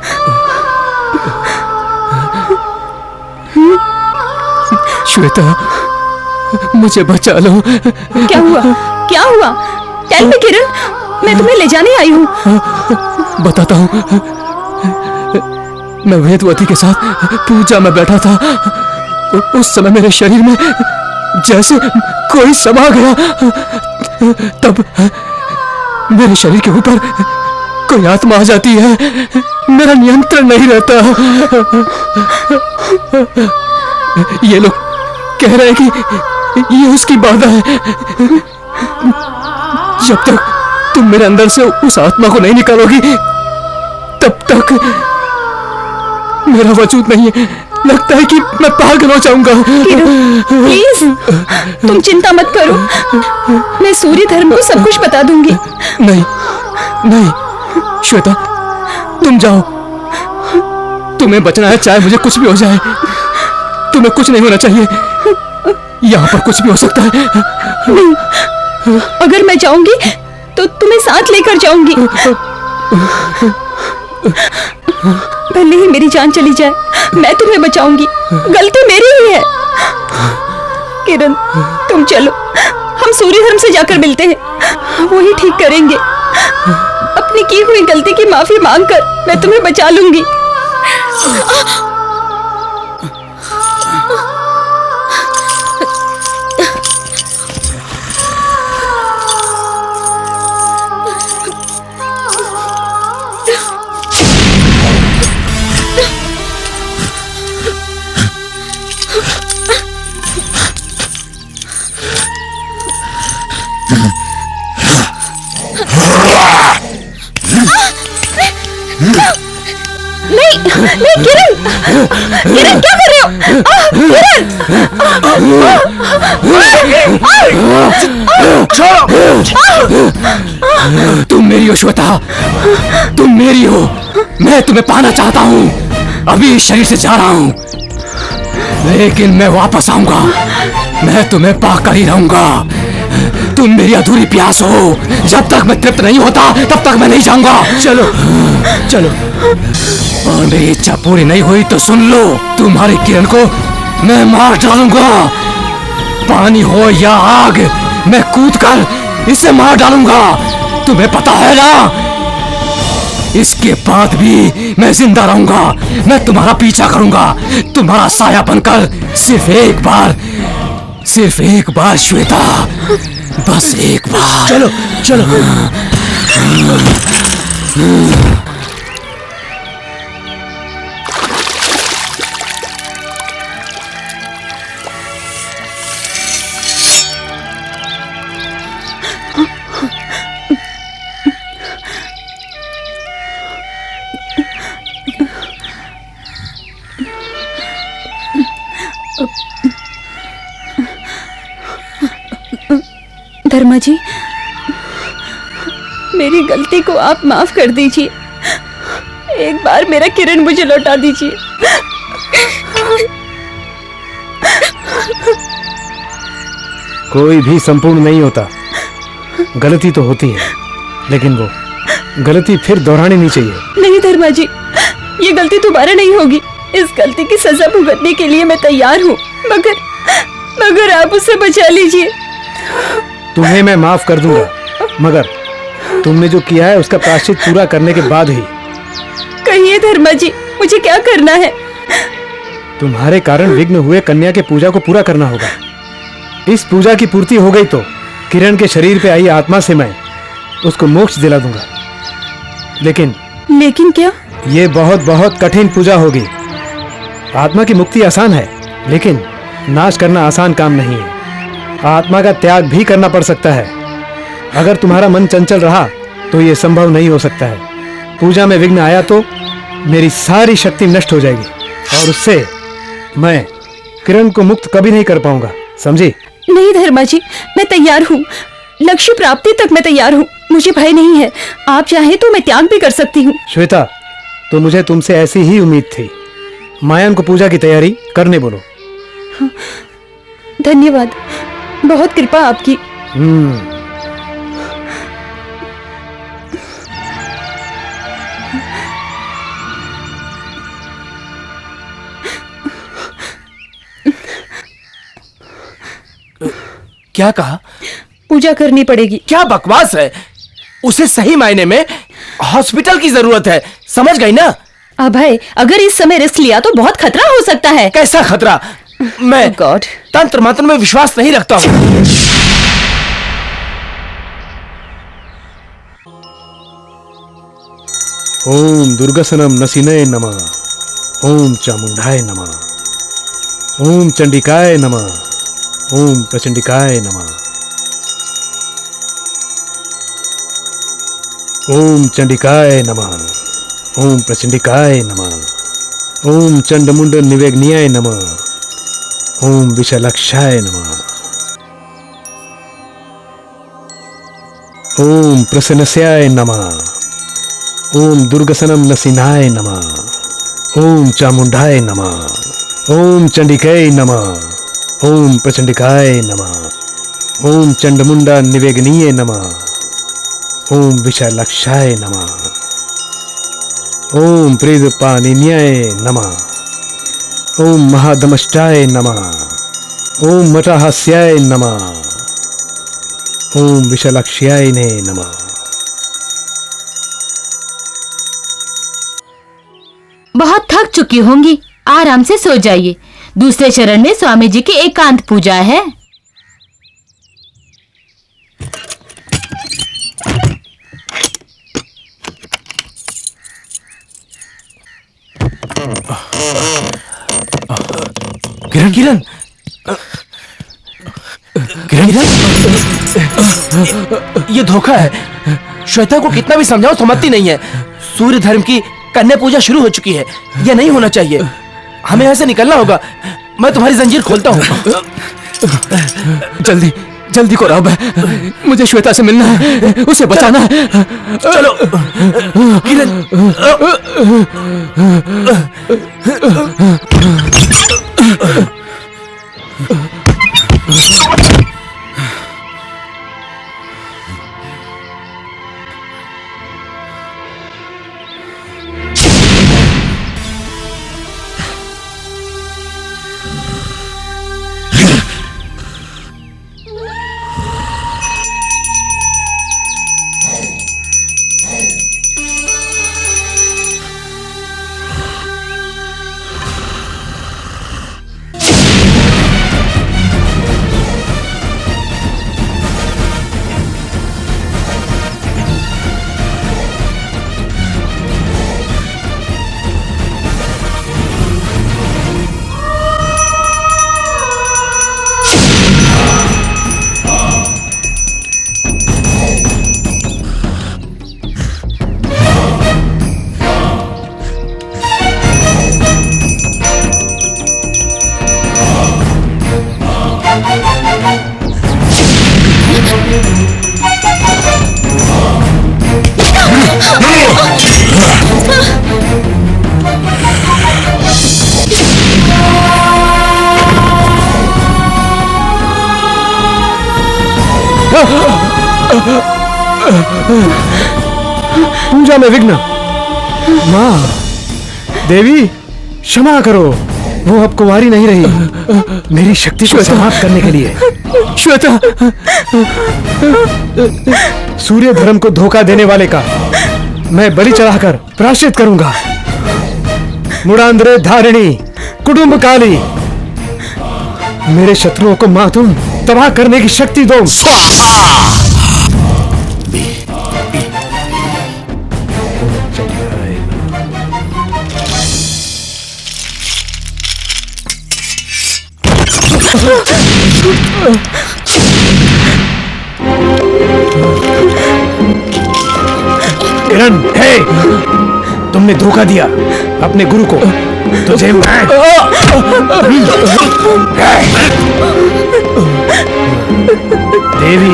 श्वेता, मुझे बचा लो। क्या हुआ? क्या हुआ? टेल मी किरण, मैं तुम्हें ले जाने आई हूँ। बताता हूँ। मैं वेदवती के साथ पूजा में बैठा था। उस समय मेरे शरीर में जैसे कोई समा गया। तब मेरे शरीर के ऊपर कोई आत्मा आ जाती है, मेरा नियंत्रण नहीं रहता। ये लोग कह रहे हैं कि ये उसकी बाधा है। जब तक तुम मेरे अंदर से उस आत्मा को नहीं निकालोगी, तब तक मेरा वजूद नहीं है। लगता है कि मैं पागल हो जाऊंगा। प्लीज, तुम चिंता मत करो, मैं सूर्य धर्म को सब कुछ बता दूंगी। नहीं नहीं श्वेता, तुम जाओ। तुम्हें बचना है, चाहे मुझे कुछ भी हो जाए। तुम्हें कुछ नहीं होना चाहिए। यहाँ पर कुछ भी हो सकता है। नहीं, अगर मैं जाऊंगी तो तुम्हें साथ लेकर जाऊंगी। भले ही मेरी जान चली जाए, मैं तुम्हें बचाऊंगी। गलती मेरी ही है। किरण, तुम चलो, हम सूर्य धर्म से जाकर मिलते हैं। वो ही ठीक करेंगे। अपनी की हुई गलती की माफी मांगकर मैं तुम्हें बचा लूंगी। नहीं नहीं किरण, किरण क्या कर रहे हो? किरण! तुम मेरी हो श्वेता, तुम मेरी हो। मैं तुम्हें पाना चाहता हूँ। अभी इस शरीर से जा रहा हूँ, लेकिन मैं वापस आऊंगा। मैं तुम्हें पाकर ही रहूंगा। तुम मेरी अधूरी प्यास हो। जब तक मैं तृप्त नहीं होता तब तक मैं नहीं जाऊंगा। चलो चलो। और मेरी इच्छा पूरी नहीं हुई तो सुन लो, तुम्हारी किरण को मैं मार डालूंगा। पानी हो या आग, मैं कूद कर इसे मार डालूंगा। तुम्हें पता है ना? इसके बाद भी मैं जिंदा रहूंगा। मैं तुम्हारा पीछा करूंगा, तुम्हारा साया बनकर। सिर्फ एक बार श्वेता, बस एक बार। चलो चलो। धर्मा जी, मेरी गलती को आप माफ कर दीजिए। एक बार मेरा किरण मुझे लौटा दीजिए। कोई भी संपूर्ण नहीं होता। गलती तो होती है, लेकिन वो गलती फिर दोहरानी नहीं चाहिए। नहीं धर्मा जी, ये गलती दोबारा नहीं होगी। इस गलती की सजा भुगतने के लिए मैं तैयार हूँ, मगर आप उसे बचा लीजिए। तुम्हें मैं माफ कर दूंगा, मगर तुमने जो किया है उसका प्रायश्चित पूरा करने के बाद ही। कहिए धर्मा जी, मुझे क्या करना है? तुम्हारे कारण विघ्न हुए कन्या के पूजा को पूरा करना होगा। इस पूजा की पूर्ति हो गई तो किरण के शरीर पे आई आत्मा से मैं उसको मोक्ष दिला दूंगा। लेकिन क्या? ये बहुत बहुत कठिन पूजा होगी। आत्मा की मुक्ति आसान है, लेकिन नाश करना आसान काम नहीं है। आत्मा का त्याग भी करना पड़ सकता है। अगर तुम्हारा मन चंचल रहा तो ये संभव नहीं हो सकता है। पूजा में विघ्न आया तो मेरी सारी शक्ति नष्ट हो जाएगी और उससे मैं किरण को मुक्त कभी नहीं कर पाऊंगा, समझी? नहीं धर्मा जी, मैं तैयार हूँ। लक्ष्य प्राप्ति तक मैं तैयार हूँ। मुझे भय नहीं है। आप चाहे तो मैं त्याग भी कर सकती हूँ। श्वेता, तो मुझे तुमसे ऐसी ही उम्मीद थी। मायन को पूजा की तैयारी करने बोलो। धन्यवाद, बहुत कृपा आपकी। क्या कहा? पूजा करनी पड़ेगी। क्या बकवास है? उसे सही मायने में हॉस्पिटल की जरूरत है, समझ गई ना? अभय, अगर इस समय रिस्क लिया तो बहुत खतरा हो सकता है। कैसा खतरा? मैं गॉड, तंत्र मंत्र में विश्वास नहीं रखता हूँ। ओम दुर्गसनम नसीनय नमः। ओम चामुंडाय नमः। ओम चंडिकाय नमः। ओम प्रचंडिकाय नमः। ओम चंडिकाय नमः। ओम प्रचंडिकाय नमः। ओम चंडमुंड निवेग्नियाय नमः। ओम विषलक्षाय नमः। ओम प्रसन्नस्याय नमः। ओम दुर्गसनम नसीनाय नमः। ओम चामुंडाय नमः। ओम चंडिकाय नमः। ओम प्रचंडिकाय नमः। ओम चंडमुंडा निवेगनीय नमः। ओम विशालक्षाय नमः। ओम प्रीतपानिन्याय नमः। ओम महादमष्टाय नमः। ओम मटाहास्याय नमः। ओम विशालक्ष्याय नमः। बहुत थक चुकी होंगी, आराम से सो जाइए। दूसरे चरण में स्वामी जी की एकांत पूजा है। किरण किरण किरण, ये धोखा है। श्वेता को कितना भी समझाओ समझती नहीं है। सूर्य धर्म की कन्या पूजा शुरू हो चुकी है, ये नहीं होना चाहिए। हमें यहाँ से निकलना होगा। मैं तुम्हारी जंजीर खोलता हूँ। जल्दी जल्दी करो अब, मुझे श्वेता से मिलना है, उसे बचाना है। चलो किरण। पूजा में विघ्न। माँ देवी क्षमा करो, वो अब कुंवारी नहीं रही। मेरी शक्ति को समाप्त करने के लिए श्वेता, सूर्य धर्म को धोखा देने वाले का मैं बलि चढ़ाकर प्रायश्चित करूंगा। मुड़ांद्रे धारिणी कुटुंब काली, मेरे शत्रुओं को मां तुम तबाह करने की शक्ति दो। किरण, हे, तुमने धोखा दिया अपने गुरु को। तुझे मैं देवी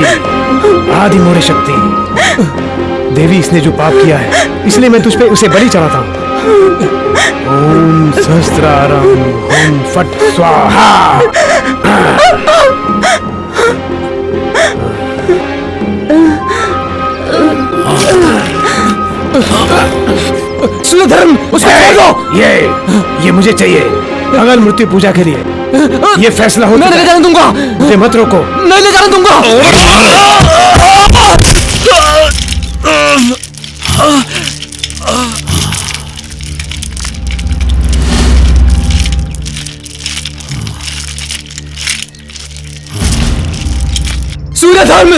आदि मोरे शक्ति, देवी इसने जो पाप किया है इसलिए मैं तुझ पे उसे बलि चढ़ाता हूँ। ओम सहस्रारम ओम फट स्वाहा। सूर्यधर्म, उसे छोड़ दो। ये मुझे चाहिए अगल मृत्यु पूजा के लिए। ये फैसला हो मैं नहीं ले जाने दूंगा। मुझे मत रोको। नहीं ले जाने दूंगा। सूर्यधर्म,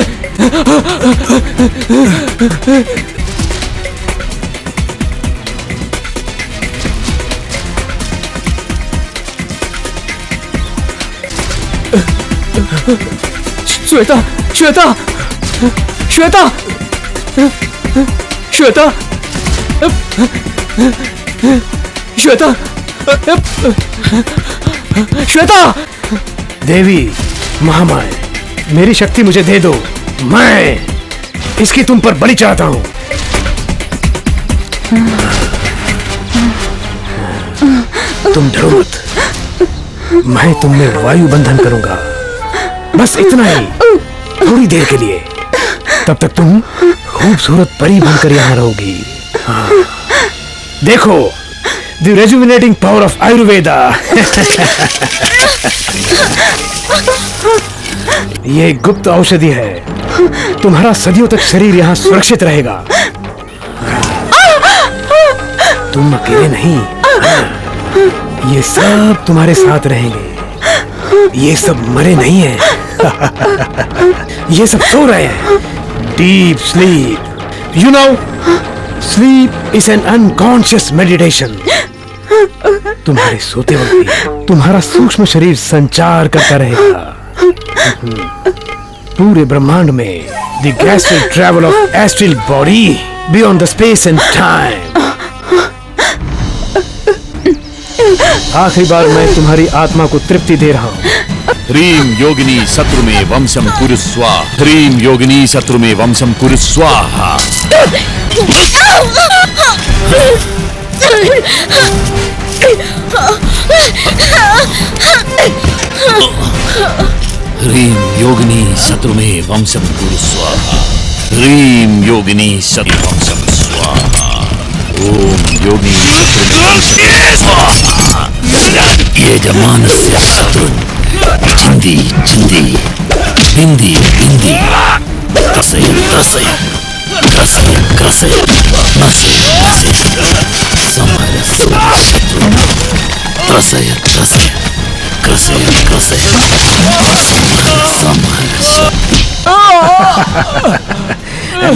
श्वेता श्वेता श्वेता श्वेता श्वेता श्वेता। देवी महामाय, मेरी शक्ति मुझे दे दो, मैं इसकी तुम पर बलि चढ़ाता हूं। तुम डरो मत, मैं तुम में वायु बंधन करूंगा, बस इतना ही, थोड़ी देर के लिए। तब तक तुम खूबसूरत परी बनकर यहां रहोगी। हाँ। देखो, द रेजुविनेटिंग पावर ऑफ आयुर्वेदा। ये गुप्त औषधि है, तुम्हारा सदियों तक शरीर यहाँ सुरक्षित रहेगा। तुम अकेले नहीं, ये सब तुम्हारे साथ रहेंगे। ये सब मरे नहीं हैं। ये सब सो रहे हैं। Deep sleep, you know, sleep is an unconscious meditation. तुम्हारे सोते वक्त भी तुम्हारा सूक्ष्म शरीर संचार करता रहेगा। पूरे ब्रह्मांड में the gradual travel of astral body beyond the space and time. आखिरी बार मैं तुम्हारी आत्मा को तृप्ति दे रहा हूँ। ह्रीं योगिनी शत्रु में वंशम कुरु स्वाहा। ह्रीं योगिनी शत्रु में वंशम कुरु स्वाहा। ह्रीं योगिनी शत्रु में वंशम कुरु स्वाहा। ह्रीं योगिनी शत्रु वंशम स्वाहा। ओम योगिनी स्वाहा। यजमानस्य शत्रुन् चिन्दी चिन्दी बिन्दी बिन्दी त्रसय त्रसय त्रसय त्रसय नसय नसय संहर शत्रुन् त्रसय त्रसय क्रसय क्रसय संहर संहर।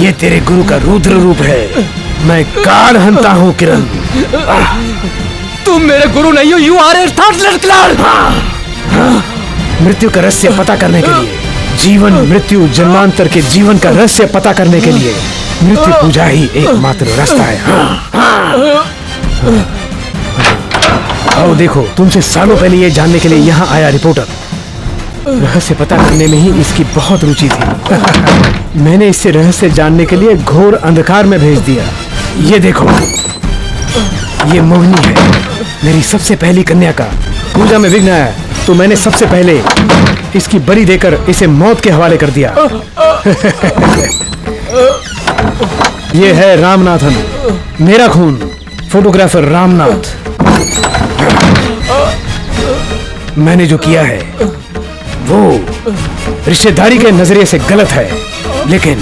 ये तेरे गुरु का रुद्र रूप है। मैं काल हंता हूँ किरण। तुम मेरे गुरु नहीं हो, you are a thoughtless cloud. मृत्यु का रहस्य पता करने के लिए, जीवन मृत्यु जन्मांतर के जीवन का रहस्य पता करने के लिए मृत्यु पूजा ही एकमात्र रास्ता है। आओ देखो, तुमसे सालों पहले ये जानने के लिए यहाँ आया रिपोर्टर। रहस्य पता करने में ही इसकी बहुत रुचि थी। मैंने इसे रहस्य जानने के लिए घोर अंधकार में भेज दिया। ये देखो, ये मोहिनी है, मेरी सबसे पहली कन्या का। पूजा में विघ्न आया तो मैंने सबसे पहले इसकी बलि देकर इसे मौत के हवाले कर दिया। ये है रामनाथन, मेरा खून, फोटोग्राफर रामनाथ। मैंने जो किया है वो रिश्तेदारी के नजरिए से गलत है, लेकिन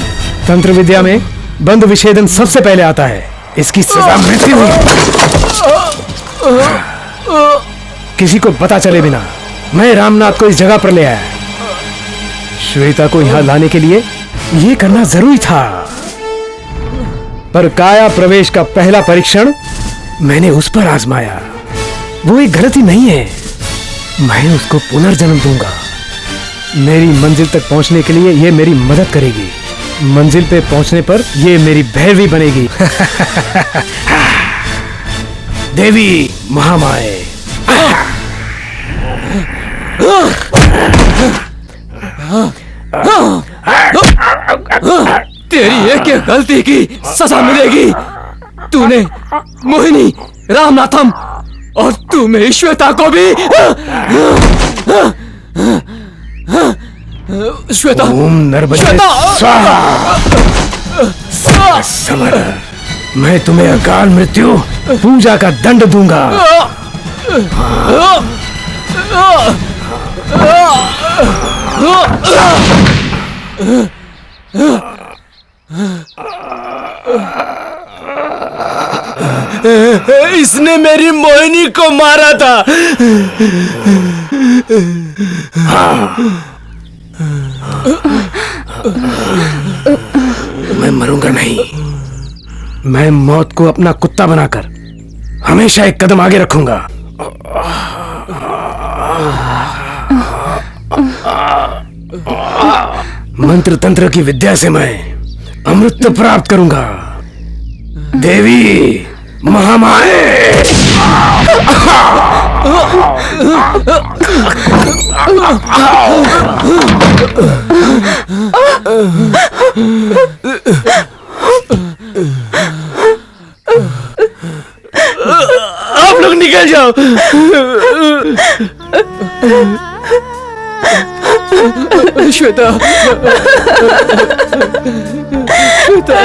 तंत्र विद्या में बंध विच्छेदन सबसे पहले आता है। इसकी सजा मृत्यु है। किसी को पता चले बिना मैं रामनाथ को इस जगह पर ले आया। श्वेता को यहां लाने के लिए ये करना जरूरी था, पर काया प्रवेश का पहला परीक्षण मैंने उस पर आजमाया। वो एक गलती नहीं है, मैं उसको पुनर्जन्म दूंगा। मेरी मंजिल तक पहुंचने के लिए ये मेरी मदद करेगी। मंजिल पे पहुंचने पर ये मेरी भैरवी बनेगी। देवी महामाए। तेरी एक एक गलती की सजा मिलेगी। तूने मोहिनी, रामनाथम और तू मेरी श्वेता को भी। श्वेता, ओम नरबले स्वाहा। समर, मैं तुम्हें अकाल मृत्यु पूजा का दंड दूंगा। इसने मेरी मोहिनी को मारा था। मैं मरूंगा नहीं। मैं मौत को अपना कुत्ता बनाकर हमेशा एक कदम आगे रखूंगा। मंत्र तंत्र की विद्या से मैं अमृत प्राप्त करूंगा। देवी महामाए। आप लोग निकल जाओ। श्वेता, श्वेता।